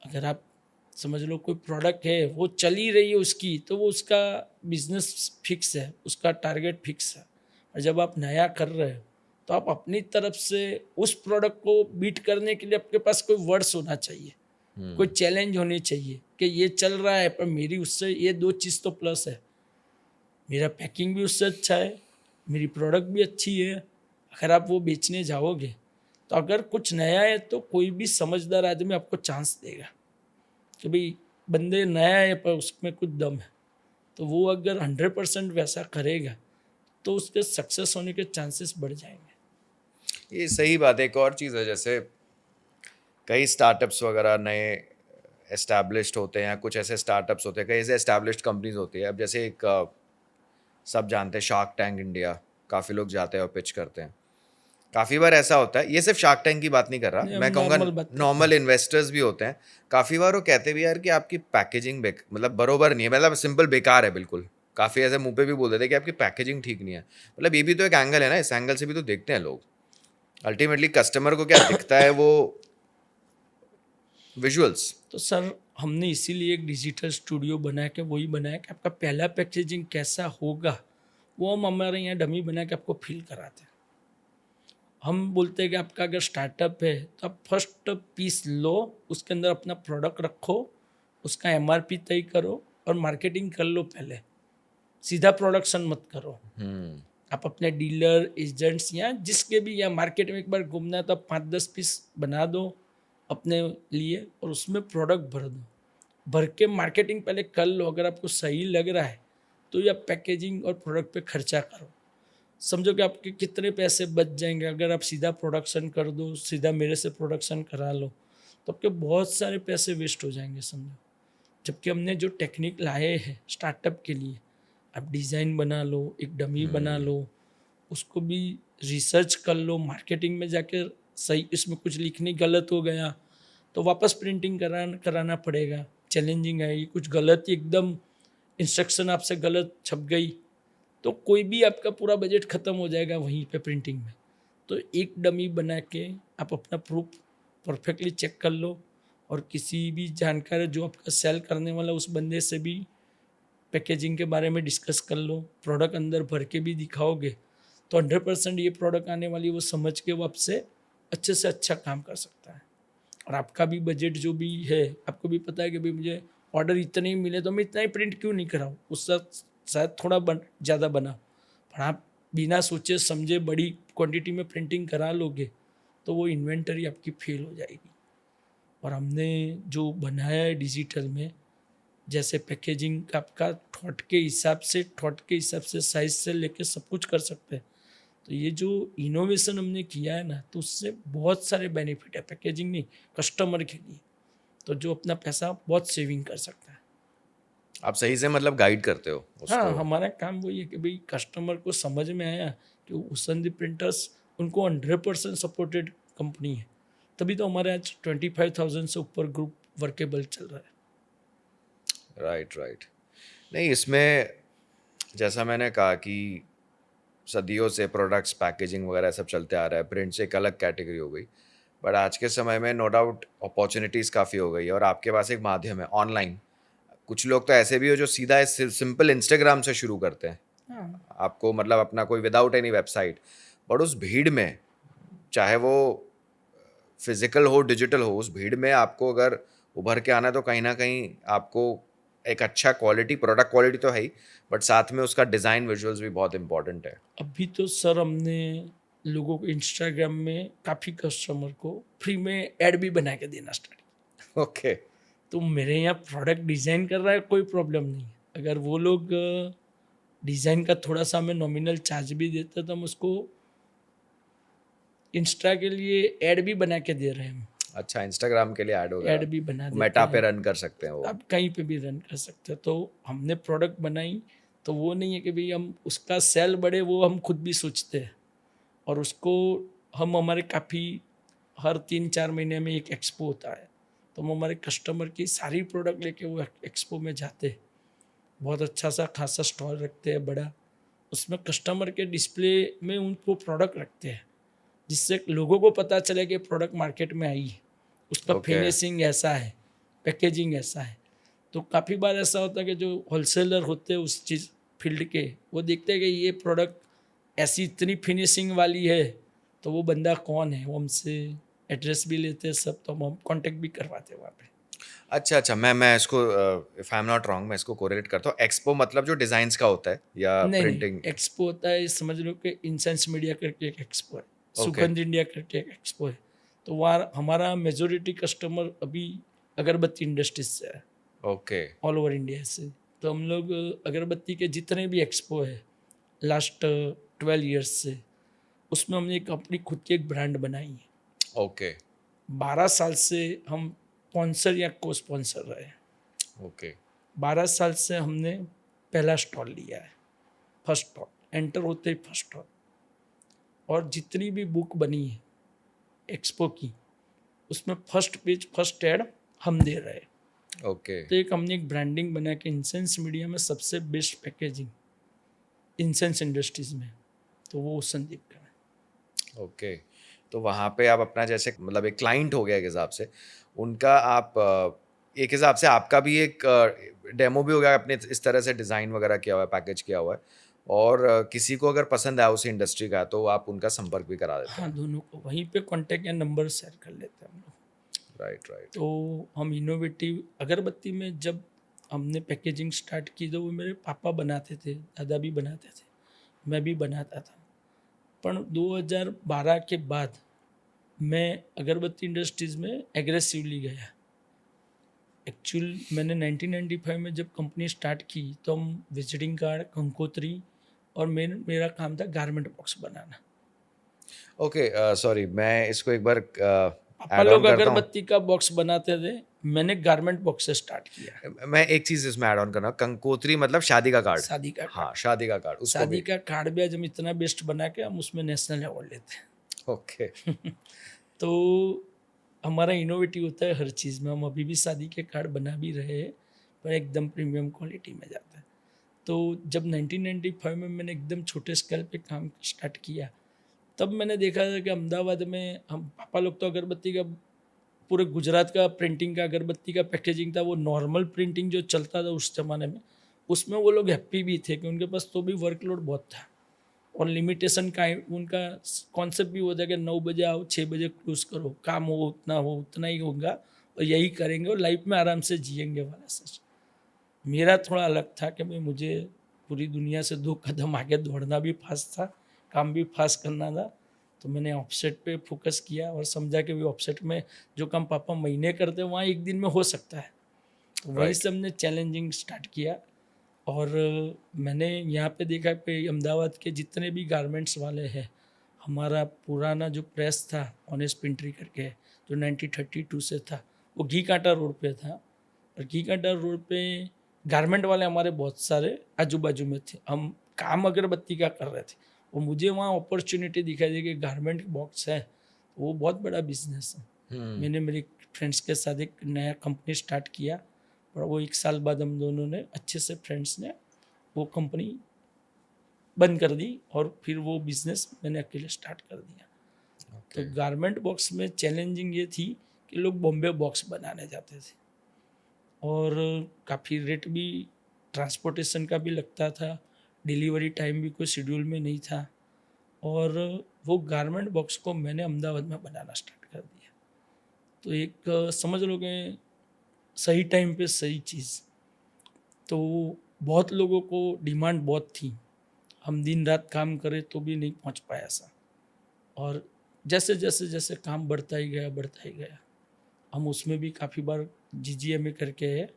S2: अगर आप समझ लो कोई प्रोडक्ट है वो चल ही रही है उसकी, तो वो उसका बिजनेस फिक्स है, उसका टारगेट फिक्स है। और जब आप नया कर रहे हो तो आप अपनी तरफ से उस प्रोडक्ट को बीट करने के लिए आपके पास कोई वर्ड्स होना चाहिए, कोई चैलेंज होनी चाहिए कि ये चल रहा है पर मेरी उससे ये 2 चीज़ तो प्लस है, मेरा पैकिंग भी उससे अच्छा है, मेरी प्रोडक्ट भी अच्छी है। अगर आप वो बेचने जाओगे तो अगर कुछ नया है तो कोई भी समझदार आदमी आपको चांस देगा कि भाई बंदे नया है पर उसमें कुछ दम है। तो वो अगर 100% वैसा करेगा तो उसके सक्सेस होने के चांसेस बढ़ जाएंगे।
S1: ये सही बात है। एक और चीज़ है, जैसे कई स्टार्टअप्स वगैरह नए एस्टैब्लिश्ड होते हैं, या कुछ ऐसे स्टार्टअप्स होते हैं, कई ऐसे एस्टैब्लिश्ड कंपनीज होती है। अब जैसे एक सब जानते हैं शार्क टैंक इंडिया, काफ़ी लोग जाते हैं और पिच करते हैं। काफ़ी बार ऐसा होता है, ये सिर्फ शार्क टैंक की बात नहीं कर
S2: नहीं,
S1: रहा,
S2: हम
S1: मैं कहूँगा
S2: normal बात करते
S1: नॉर्मल इन्वेस्टर्स भी होते हैं। काफ़ी बार वो कहते भी यार कि आपकी पैकेजिंग मतलब बरोबर नहीं है, मतलब सिंपल बेकार है बिल्कुल। काफ़ी ऐसे मुंह पे भी बोल देते हैं कि आपकी पैकेजिंग ठीक नहीं है। मतलब ये भी तो एक एंगल है ना, इस एंगल से भी तो देखते हैं लोग। अल्टीमेटली कस्टमर को क्या दिखता है, वो विजुअल्स।
S2: तो सर हमने इसीलिए एक डिजिटल स्टूडियो बना के वही बनाया कि आपका पहला पैकेजिंग कैसा होगा वो हम हमारे यहाँ डमी बना के आपको फील कराते हैं। हम बोलते हैं कि आपका अगर स्टार्टअप है तो आप फर्स्ट पीस लो, उसके अंदर अपना प्रोडक्ट रखो, उसका एमआरपी तय करो और मार्केटिंग कर लो पहले, सीधा प्रोडक्शन मत करो। आप अपने डीलर एजेंट्स या जिसके भी या मार्केट में एक बार घूमना है तो 5-10 पीस बना दो अपने लिए और उसमें प्रोडक्ट भर दो, भर के मार्केटिंग पहले कर लो। अगर आपको सही लग रहा है तो ये आप पैकेजिंग और प्रोडक्ट पे खर्चा करो। समझो कि आपके कितने पैसे बच जाएंगे अगर आप सीधा प्रोडक्शन कर दो, सीधा मेरे से प्रोडक्शन करा लो, तो आपके बहुत सारे पैसे वेस्ट हो जाएंगे समझो। जबकि हमने जो टेक्निक लाए हैं स्टार्टअप के लिए, आप डिज़ाइन बना लो, एक डमी बना लो, उसको भी रिसर्च कर लो, मार्केटिंग में जाके सही इसमें कुछ लिखने गलत हो गया तो वापस प्रिंटिंग कराना पड़ेगा, चैलेंजिंग है। ये कुछ गलत एकदम इंस्ट्रक्शन आपसे गलत छप गई तो कोई भी आपका पूरा बजट ख़त्म हो जाएगा वहीं पे प्रिंटिंग में। तो एक डमी बना के आप अपना प्रूफ परफेक्टली चेक कर लो और किसी भी जानकार जो आपका सेल करने वाला उस बंदे से भी पैकेजिंग के बारे में डिस्कस कर लो, प्रोडक्ट अंदर भर के भी दिखाओगे तो 100% ये प्रोडक्ट आने वाली वो समझ के वो आपसे अच्छे से अच्छा काम कर सकता है। और आपका भी बजट जो भी है, आपको भी पता है कि भाई मुझे ऑर्डर इतने ही मिले तो मैं इतना ही प्रिंट क्यों नहीं कराऊँ, उससे शायद थोड़ा ज़्यादा बना। पर आप बिना सोचे समझे बड़ी क्वांटिटी में प्रिंटिंग करा लोगे तो वो इन्वेंटरी आपकी फेल हो जाएगी। और हमने जो बनाया है डिजिटल में, जैसे पैकेजिंग आपका थॉट के हिसाब से साइज से लेके सब कुछ कर सकते हैं। तो ये जो इनोवेशन हमने किया है ना, तो उससे बहुत सारे बेनिफिट है, पैकेजिंग नहीं, कस्टमर के लिए। तो जो अपना पैसा बहुत सेविंग कर सकता है।
S1: आप सही से मतलब गाइड करते हो
S2: हाँ,
S1: उसको।
S2: हमारा काम वही है कि भाई कस्टमर को समझ में आया कि उसेंदी प्रिंटर्स उनको 100% सपोर्टेड कंपनी है, तभी तो हमारे आज 25,000 से ऊपर ग्रुप वर्केबल चल रहा है।
S1: Right right. नहीं, इसमें जैसा मैंने कहा कि सदियों से प्रोडक्ट्स पैकेजिंग वगैरह सब चलते आ रहा है, प्रिंट से एक अलग कैटेगरी हो गई, बट आज के समय में नो डाउट अपॉर्चुनिटीज़ काफ़ी हो गई है और आपके पास एक माध्यम है ऑनलाइन। कुछ लोग तो ऐसे भी हो जो सीधा सिंपल इंस्टाग्राम से शुरू करते हैं,
S2: हाँ,
S1: आपको मतलब अपना कोई विदाउट एनी वेबसाइट, बट उस भीड़ में, चाहे वो फिजिकल हो डिजिटल हो, उस भीड़ में आपको अगर उभर के आना है तो कहीं ना कहीं आपको एक अच्छा क्वालिटी, प्रोडक्ट क्वालिटी तो है ही, बट साथ में उसका डिज़ाइन विजुअल्स भी बहुत इंपॉर्टेंट है।
S2: अभी तो सर हमने लोगों को इंस्टाग्राम में काफ़ी कस्टमर को फ्री में ऐड भी बना के देना स्टार्ट।
S1: ओके।
S2: तो मेरे यहाँ प्रोडक्ट डिज़ाइन कर रहा है, कोई प्रॉब्लम नहीं है। अगर वो लोग डिज़ाइन का थोड़ा सा हमें नॉमिनल चार्ज भी देते तो हम उसको इंस्टा के लिए ऐड भी बना के दे रहे हैं। हम
S1: अच्छा, इंस्टाग्राम के लिए ऐड हो
S2: ऐड भी बना देते
S1: मेटा पे
S2: हैं,
S1: रन कर सकते हैं वो।
S2: आप कहीं पे भी रन कर सकते हो। तो हमने प्रोडक्ट बनाई, तो वो नहीं है कि भाई हम उसका सेल बढ़े, वो हम खुद भी सोचते हैं। और उसको हम हमारे काफ़ी हर 3-4 महीने में एक एक्सपो होता है, तो हम हमारे कस्टमर की सारी प्रोडक्ट लेके वो एक्सपो में जाते हैं। बहुत अच्छा सा खासा स्टॉल रखते हैं बड़ा, उसमें कस्टमर के डिस्प्ले में उनको प्रोडक्ट रखते हैं, जिससे लोगों को पता चले कि प्रोडक्ट मार्केट में आई है, उसका
S1: Okay.
S2: फिनिशिंग ऐसा है, पैकेजिंग ऐसा है। तो काफ़ी बार ऐसा होता है कि जो होलसेलर होते हैं उस चीज़ फील्ड के, वो देखते हैं कि ये प्रोडक्ट ऐसी इतनी फिनिशिंग वाली है, तो वो बंदा कौन है, वो हमसे एड्रेस भी लेते हैं सब, तो हम कांटेक्ट भी करवाते हैं वहाँ पे।
S1: अच्छा अच्छा, मैं इसको if I am not wrong मैं इसको कोरिलेट करता हूँ। एक्सपो मतलब जो डिजाइन्स का होता है या
S2: नहीं
S1: प्रिंटिंग?
S2: एक्सपो होता है, समझ लो कि इंसेंस मीडिया करके एक एक्सपो है,
S1: Okay.
S2: सुगंध इंडिया करके एक एक्सपो है। तो वहाँ हमारा मेजोरिटी कस्टमर अभी अगरबत्ती इंडस्ट्रीज से है,
S1: ओके
S2: ऑल ओवर इंडिया से। तो हम लोग अगरबत्ती के जितने भी एक्सपो है लास्ट 12 ईयर्स से, उसमें हमने एक अपनी खुद की एक ब्रांड बनाई है।
S1: ओके
S2: 12 साल से हम स्पॉन्सर या को स्पॉन्सर रहे हैं।
S1: ओके
S2: 12 साल से हमने पहला स्टॉल लिया है, फर्स्ट स्टॉल, एंटर होते ही फर्स्ट स्टॉल। और जितनी भी बुक बनी है एक्सपो की, उसमें फर्स्ट पेज फर्स्ट ऐड हम दे रहे हैं।
S1: ओके
S2: तो एक हमने एक ब्रांडिंग बना के इंसेंस मीडिया में सबसे बेस्ट पैकेजिंग इंसेंस इंडस्ट्रीज में, तो वो संदीप का है।
S1: ओके। तो वहाँ पे आप अपना जैसे मतलब एक क्लाइंट हो गया एक हिसाब से, उनका आप एक हिसाब से आपका भी एक डेमो भी हो गया, अपने इस तरह से डिज़ाइन वगैरह किया हुआ है, पैकेज किया हुआ है, और किसी को अगर पसंद आया उसी इंडस्ट्री का तो आप उनका संपर्क भी करा देते
S2: हाँ, दोनों को वहीं पे कांटेक्ट या नंबर शेयर कर लेते हैं हम लोग।
S1: हैं। Right right.
S2: तो हम इनोवेटिव अगरबत्ती में जब हमने पैकेजिंग स्टार्ट की, तो वो मेरे पापा बनाते थे, दादा भी बनाते थे, मैं भी बनाता था। पर 2012 के बाद मैं अगरबत्ती इंडस्ट्रीज़ में एग्रेसिवली गया। एक्चुअल मैंने 1995 में जब कंपनी स्टार्ट की, तो हम विजिटिंग कार्ड, कंकोत्री और मेरा काम था गारमेंट बॉक्स बनाना।
S1: ओके सॉरी, मैं इसको एक बार
S2: पापा
S1: ऐड ऑन
S2: लोग
S1: करता हूँ।
S2: अगरबत्ती का बॉक्स बनाते थे, मैंने गारमेंट बॉक्स से स्टार्ट किया।
S1: मैं एक चीज़ इसमें ऐड ऑन करना, कंकोत्री मतलब शादी का कार्ड।
S2: शादी का
S1: हाँ, शादी का कार्ड, उसको
S2: शादी
S1: भी।
S2: का कार्ड भी आज हम इतना बेस्ट बना के हम उसमें नेशनल अवार्ड लेते हैं।
S1: ओके
S2: तो हमारा इनोवेटिव होता है हर चीज़ में। हम अभी भी शादी के कार्ड बना भी रहे हैं, पर एकदम प्रीमियम क्वालिटी में जाता है। तो जब 1995 में मैंने एकदम छोटे स्केल पे काम स्टार्ट किया, तब मैंने देखा था कि अहमदाबाद में हम पापा लोग तो अगरबत्ती का पूरे गुजरात का प्रिंटिंग का अगरबत्ती का पैकेजिंग था, वो नॉर्मल प्रिंटिंग जो चलता था उस ज़माने में, उसमें वो लोग हैप्पी भी थे कि उनके पास तो भी वर्कलोड बहुत था और लिमिटेशन का उनका कॉन्सेप्ट भी होता है कि 9 बजे आओ 6 बजे क्लोज करो, काम हो उतना ही होगा और यही करेंगे और लाइफ में आराम से जिएंगे वाला सच। मेरा थोड़ा अलग था कि भाई मुझे पूरी दुनिया से 2 कदम आगे दौड़ना भी फास्ट था, काम भी फास्ट करना था। तो मैंने ऑफसेट पे फोकस किया और समझा कि वो ऑफसेट में जो काम पापा महीने करते हैं वहाँ एक दिन में हो सकता है। तो वहीं से हमने चैलेंजिंग स्टार्ट किया। और मैंने यहाँ पे देखा कि अहमदाबाद के जितने भी गारमेंट्स वाले हैं हमारा पुराना जो प्रेस था ऑनेस्ट पेंट्री करके जो 1932 से था, वो घी कांटा रोड पे था। और घी कांटा रोड पे गारमेंट वाले हमारे बहुत सारे आजू बाजू में थे। हम काम अगरबत्ती का कर रहे थे, और मुझे वहाँ अपॉर्चुनिटी दिखाई दी कि गारमेंट बॉक्स है, वो बहुत बड़ा बिजनेस है। मैंने मेरे फ्रेंड्स के साथ एक नया कंपनी स्टार्ट किया, और वो 1 साल बाद हम दोनों ने अच्छे से फ्रेंड्स ने वो कंपनी बंद कर दी, और फिर वो बिजनेस मैंने अकेले स्टार्ट कर दिया। तो गारमेंट बॉक्स में चैलेंजिंग ये थी कि लोग बॉम्बे बॉक्स बनाने जाते थे, और काफ़ी रेट भी ट्रांसपोर्टेशन का भी लगता था, डिलीवरी टाइम भी कोई शेड्यूल में नहीं था। और वो गारमेंट बॉक्स को मैंने अहमदाबाद में बनाना स्टार्ट कर दिया। तो एक समझ लो कि सही टाइम पे सही चीज़। तो बहुत लोगों को डिमांड बहुत थी, हम दिन रात काम करें तो भी नहीं पहुंच पाया ऐसा। और जैसे जैसे जैसे काम बढ़ता ही गया, हम उसमें भी काफ़ी बार GGMA करके है,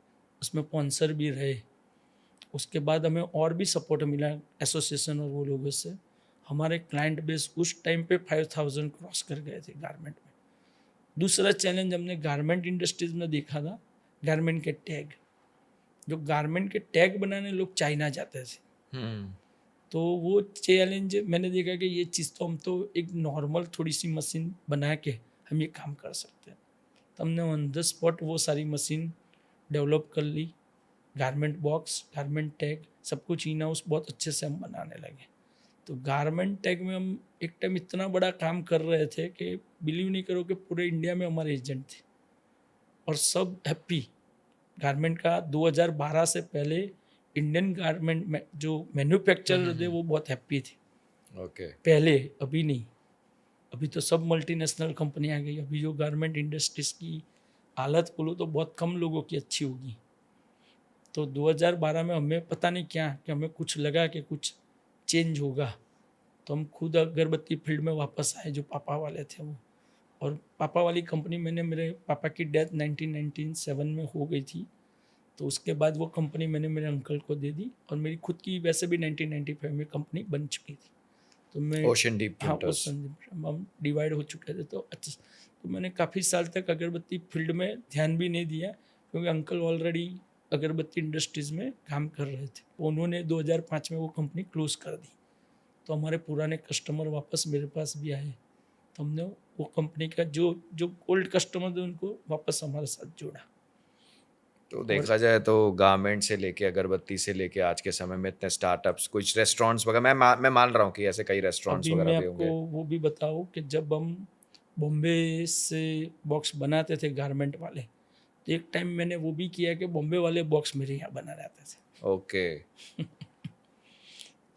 S2: उसमें स्पॉन्सर भी रहे। उसके बाद हमें और भी सपोर्ट मिला एसोसिएशन और वो लोगों से। हमारे क्लाइंट बेस उस टाइम पे 5000 क्रॉस कर गए थे गारमेंट में। दूसरा चैलेंज हमने गारमेंट इंडस्ट्रीज में देखा था, गारमेंट के टैग। जो गारमेंट के टैग बनाने लोग चाइना जाते थे, तो वो चैलेंज मैंने देखा कि ये चीज़ तो हम तो एक नॉर्मल थोड़ी सी मशीन बना के हम ये काम कर सकते हैं। तो हमने ऑन द स्पॉट वो सारी मशीन डेवलप कर ली। गारमेंट बॉक्स, गारमेंट टैग, सब कुछ इन हाउस बहुत अच्छे से हम बनाने लगे। तो गारमेंट टैग में हम एक टाइम इतना बड़ा काम कर रहे थे कि बिलीव नहीं करो कि पूरे इंडिया में हमारे एजेंट थे, और सब हैप्पी। गारमेंट का 2012 से पहले इंडियन गारमेंट में जो मैन्युफैक्चरर थे वो बहुत हैप्पी थे। पहले, अभी नहीं। अभी तो सब मल्टीनेशनल कंपनी आ गई। अभी जो गारमेंट इंडस्ट्रीज की हालत बोलो तो बहुत कम लोगों की अच्छी होगी। तो 2012 में हमें पता नहीं क्या कि हमें कुछ लगा कि कुछ चेंज होगा, तो हम खुद अगरबत्ती फील्ड में वापस आए, जो पापा वाले थे वो। और पापा वाली कंपनी मैंने, मेरे पापा की डेथ 1997 में हो गई थी, तो उसके बाद वो कंपनी मैंने मेरे अंकल को दे दी, और मेरी खुद की वैसे भी 1995 में कंपनी बन चुकी थी। तो मैं
S1: ओशन डीप प्रिंटर्स,
S2: हम डिवाइड हो चुके थे। तो अच्छा, तो मैंने काफ़ी साल तक अगरबत्ती फील्ड में ध्यान भी नहीं दिया, क्योंकि अंकल ऑलरेडी अगरबत्ती इंडस्ट्रीज़ में काम कर रहे थे। तो उन्होंने 2005 में वो कंपनी क्लोज कर दी। तो हमारे पुराने कस्टमर वापस मेरे पास भी आए, तो हमने वो कंपनी का जो जो ओल्ड कस्टमर थे उनको वापस हमारे साथ जोड़ा।
S1: तो देखा जाए तो गारमेंट से लेके अगरबत्ती से लेके आज के समय में इतने स्टार्टअप्स, कुछ रेस्टोरेंट्स वगैरह, मैं मान रहा हूँ कि ऐसे कई रेस्टोरेंट्स
S2: अभी
S1: वगैरह
S2: मैं
S1: भी
S2: आपको
S1: होंगे।
S2: वो भी बताऊँ कि जब हम बॉम्बे से बॉक्स बनाते थे गारमेंट वाले, तो एक टाइम मैंने वो भी किया कि बॉम्बे वाले बॉक्स मेरे यहाँ बनाने आते थे।
S1: ओके।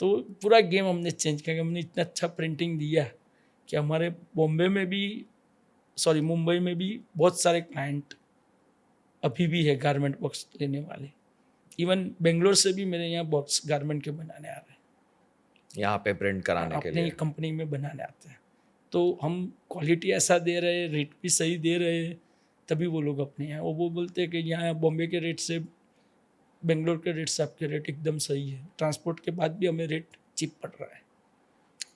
S2: तो पूरा गेम हमने चेंज किया। हमने इतना अच्छा प्रिंटिंग दिया कि हमारे बॉम्बे में भी, सॉरी मुंबई में भी बहुत सारे क्लाइंट अभी भी है गारमेंट बॉक्स लेने वाले। इवन बेंगलोर से भी मेरे यहाँ बॉक्स गारमेंट के बनाने आ रहे हैं,
S1: यहाँ पे प्रिंट कराने के
S2: अपने
S1: लिए।
S2: कंपनी में बनाने आते हैं। तो हम क्वालिटी ऐसा दे रहे हैं, रेट भी सही दे रहे हैं, तभी वो लोग अपने यहाँ, वो बोलते हैं कि यहाँ बॉम्बे के रेट से बेंगलोर के रेट से आपके रेट एकदम सही है। ट्रांसपोर्ट के बाद भी हमें रेट चीप पड़ रहा है।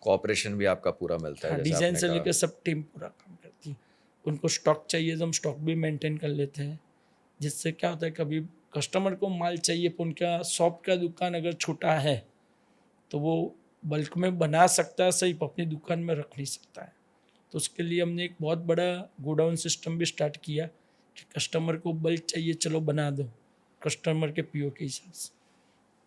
S1: कोऑपरेशन भी आपका पूरा मिलता है,
S2: हाँ,
S1: जैसे
S2: डिज़ाइन
S1: आपने
S2: से
S1: कहा।
S2: लेकर सब टीम पूरा काम करती है। उनको स्टॉक चाहिए तो हम स्टॉक भी मेंटेन कर लेते हैं, जिससे क्या होता है कभी कस्टमर को माल चाहिए, पर उनका शॉप का दुकान अगर छोटा है तो वो बल्क में बना सकता है, सही, पर अपनी दुकान में रख नहीं सकता है। तो उसके लिए हमने एक बहुत बड़ा गोडाउन सिस्टम भी स्टार्ट किया कि कस्टमर को बल्क चाहिए, चलो बना दो कस्टमर के PO के हिसाब से।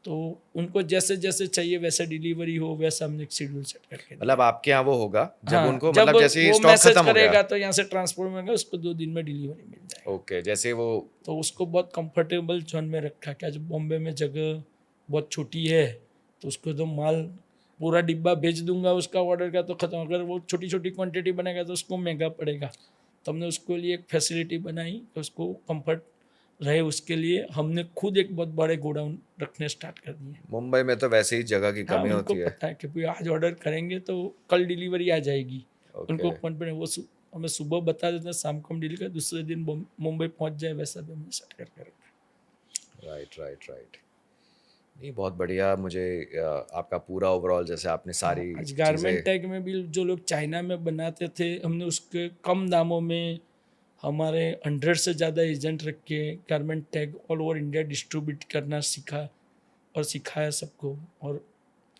S2: तो उनको जैसे जैसे चाहिए वैसे डिलीवरी हो, वैसा हमने एक शेड्यूल सेट करके दिया।
S1: मतलब आपके यहाँ वो होगा जब
S2: हाँ,
S1: उनको,
S2: जब
S1: मतलब जैसे ही
S2: वो
S1: स्टॉक
S2: मैसेज
S1: खत्म हो
S2: करेगा
S1: गया।
S2: तो यहाँ से ट्रांसपोर्ट में गया, उसको 2 दिन में डिलीवरी मिल जाएगी।
S1: ओके, जैसे वो।
S2: तो उसको बहुत कंफर्टेबल जोन में रखा। क्या, जब बॉम्बे में जगह बहुत छोटी है तो उसको तो माल पूरा डिब्बा भेज दूंगा उसका ऑर्डर का तो ख़त्म। अगर वो छोटी छोटी क्वांटिटी बनेगा तो उसको महंगा पड़ेगा। तो हमने उसके लिए एक फैसिलिटी बनाई कि उसको कंफर्ट रहे, उसके लिए हमने खुद एक बहुत बड़े गोडाउन रखने स्टार्ट कर दिए।
S1: मुंबई में तो वैसे ही जगह की
S2: हाँ,
S1: कमी
S2: उनको
S1: होती है।
S2: पता है कि भाई आज ऑर्डर करेंगे तो कल डिलीवरी आ जाएगी।
S1: ओके।
S2: उनको कॉन्फिडेंस, वो हमें सुबह बता देते हैं, शाम को हम डील कर, दूसरे दिन मुंबई पहुंच जाए, वैसा भी हमने सेट करके रखा।
S1: Right right right. नहीं, बहुत बढ़िया। मुझे आपका पूरा ओवरऑल जैसे आपने सारी
S2: आज गारमेंट
S1: चीज़ें।
S2: टैग में भी जो लोग चाइना में बनाते थे, हमने उसके कम दामों में हमारे 100 से ज़्यादा एजेंट रख के garment tag all over India distribute करना सीखा और सिखाया सबको, और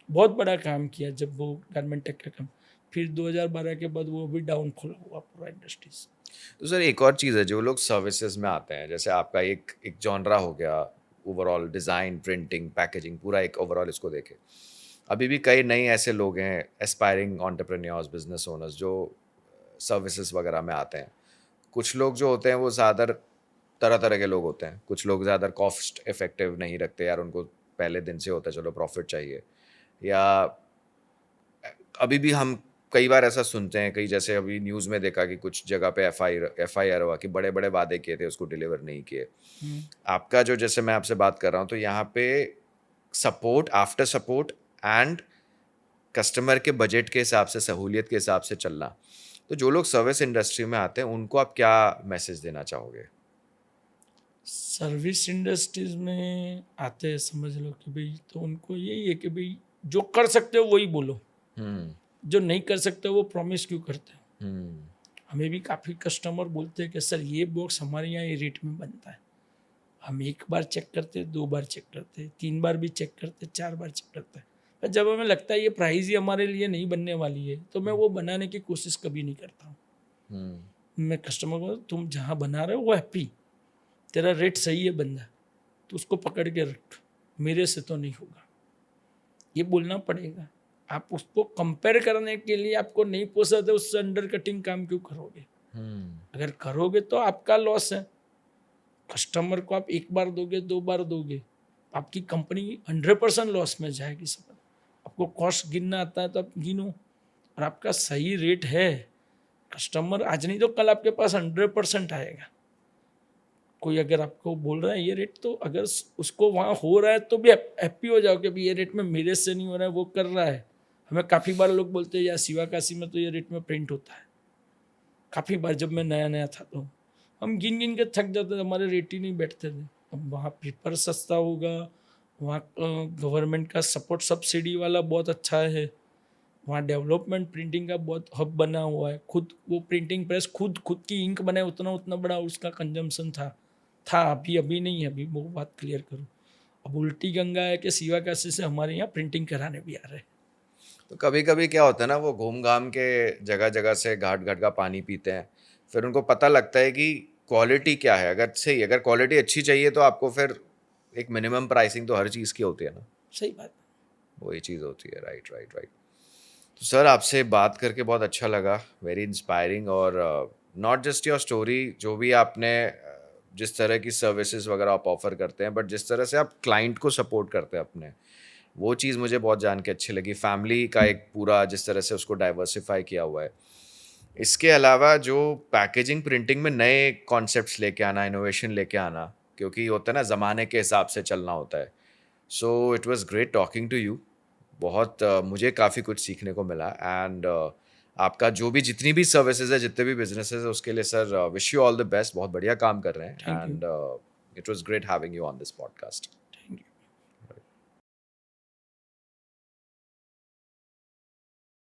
S2: बहुत बड़ा काम किया जब वो गारमेंट टैग का काम। फिर 2012 के बाद वो भी डाउनफॉल हुआ पूरा इंडस्ट्रीज।
S1: तो सर एक और चीज़ है, जो लोग सर्विसेज में आते हैं, जैसे आपका एक एक जॉनरा हो गया, ओवरऑल डिज़ाइन, प्रिंटिंग, पैकेजिंग, पूरा एक ओवरऑल इसको देखें। अभी भी कई नए ऐसे लोग हैं, एस्पायरिंग एंटरप्रेन्योर्स, बिजनेस ओनर्स, जो सर्विसेज वगैरह में आते हैं। कुछ लोग जो होते हैं वो ज़्यादा तरह तरह के लोग होते हैं। कुछ लोग ज़्यादा कॉस्ट इफेक्टिव नहीं रखते यार, उनको पहले दिन से होता है चलो प्रॉफिट चाहिए, या अभी भी हम कई बार ऐसा सुनते हैं, कई जैसे अभी न्यूज़ में देखा कि कुछ जगह पे एफआईआर हुआ कि बड़े बड़े वादे किए थे, उसको डिलीवर नहीं किए। आपका जो, जैसे मैं आपसे बात कर रहा हूँ, तो यहाँ पे support, after support and customer के बजट के हिसाब से, सहूलियत के हिसाब से चलना। तो जो लोग सर्विस इंडस्ट्री में आते हैं उनको आप क्या मैसेज देना चाहोगे?
S2: सर्विस इंडस्ट्रीज में आते हैं, समझ लो कि भाई, तो उनको यही है कि भाई जो कर सकते हो वही बोलो,
S1: हम्म।
S2: जो नहीं कर सकते वो प्रॉमिस क्यों करते हो।
S1: हम्म।
S2: हमें भी काफ़ी कस्टमर बोलते हैं कि सर ये बॉक्स हमारे यहाँ ये रेट में बनता है। हम एक बार चेक करते, 2 बार चेक करते, 3 बार भी चेक करते, 4 बार चेक करते हैं। पर जब हमें लगता है ये प्राइस ही हमारे लिए नहीं बनने वाली है, तो मैं वो बनाने की कोशिश कभी नहीं करता हूँ। मैं कस्टमर को, तुम जहाँ बना रहे हो वो हैप्पी, तेरा रेट सही है बंदा, तो उसको पकड़ के रख, मेरे से तो नहीं होगा, ये बोलना पड़ेगा। आप उसको कंपेयर करने के लिए आपको नहीं पोसा तो उससे अंडर कटिंग काम क्यों करोगे? अगर करोगे तो आपका लॉस है। कस्टमर को आप एक बार दोगे, 2 बार दोगे, आपकी कंपनी 100% लॉस में जाएगी। सब आपको कॉस्ट गिनना आता है तो आप गिनो, और आपका सही रेट है, कस्टमर आज नहीं तो कल आपके पास 100% आएगा। कोई अगर आपको बोल रहा है ये रेट, तो अगर उसको वहाँ हो रहा है तो भी हैप्पी हो जाओ कि भाई ये रेट में मेरे से नहीं हो रहा है, वो कर रहा है। हमें काफ़ी बार लोग बोलते हैं यार शिवाकाशी में तो ये रेट में प्रिंट होता है। काफ़ी बार जब मैं नया नया था तो हम गिन गिन के थक जाते थे, हमारे रेट ही नहीं बैठते थे। अब वहाँ पेपर सस्ता होगा, वहाँ गवर्नमेंट का सपोर्ट सब्सिडी वाला बहुत अच्छा है, वहाँ डेवलपमेंट प्रिंटिंग का बहुत हब बना हुआ है। खुद वो प्रिंटिंग प्रेस खुद की इंक बनाए, उतना उतना बड़ा उसका कंजम्पशन था। अभी नहीं है, अभी वो बात क्लियर करूँ। अब उल्टी गंगा है कि शिवाकाशी से हमारे यहाँ प्रिंटिंग कराने भी आ रहे हैं।
S1: तो कभी कभी क्या होता है ना, वो घूम घाम के जगह जगह से घाट घाट का पानी पीते हैं, फिर उनको पता लगता है कि क्वालिटी क्या है। अगर सही, अगर क्वालिटी अच्छी चाहिए तो आपको फिर एक मिनिमम प्राइसिंग तो हर चीज़ की होती है ना।
S2: सही बात।
S1: वही चीज़ होती है। Right right right. तो सर आपसे बात करके बहुत अच्छा लगा, वेरी इंस्पायरिंग। और नॉट जस्ट योर स्टोरी, जो भी आपने जिस तरह की सर्विसेज वगैरह आप ऑफर करते हैं, बट जिस तरह से आप क्लाइंट को सपोर्ट करते हैं अपने, वो चीज़ मुझे बहुत जान के अच्छी लगी। फैमिली का एक पूरा जिस तरह से उसको डाइवर्सिफाई किया हुआ है। इसके अलावा जो पैकेजिंग प्रिंटिंग में नए कॉन्सेप्ट्स लेके आना, इनोवेशन लेके आना, क्योंकि होता है ना ज़माने के हिसाब से चलना होता है। So it was great talking to you. बहुत मुझे काफ़ी कुछ सीखने को मिला। एंड आपका जो भी जितनी भी सर्विसेज है, जितने भी बिजनेसेस है, उसके लिए sir wish you all the best. बहुत बढ़िया काम कर रहे हैं।
S2: Thank you.
S1: And it was great having you on this podcast.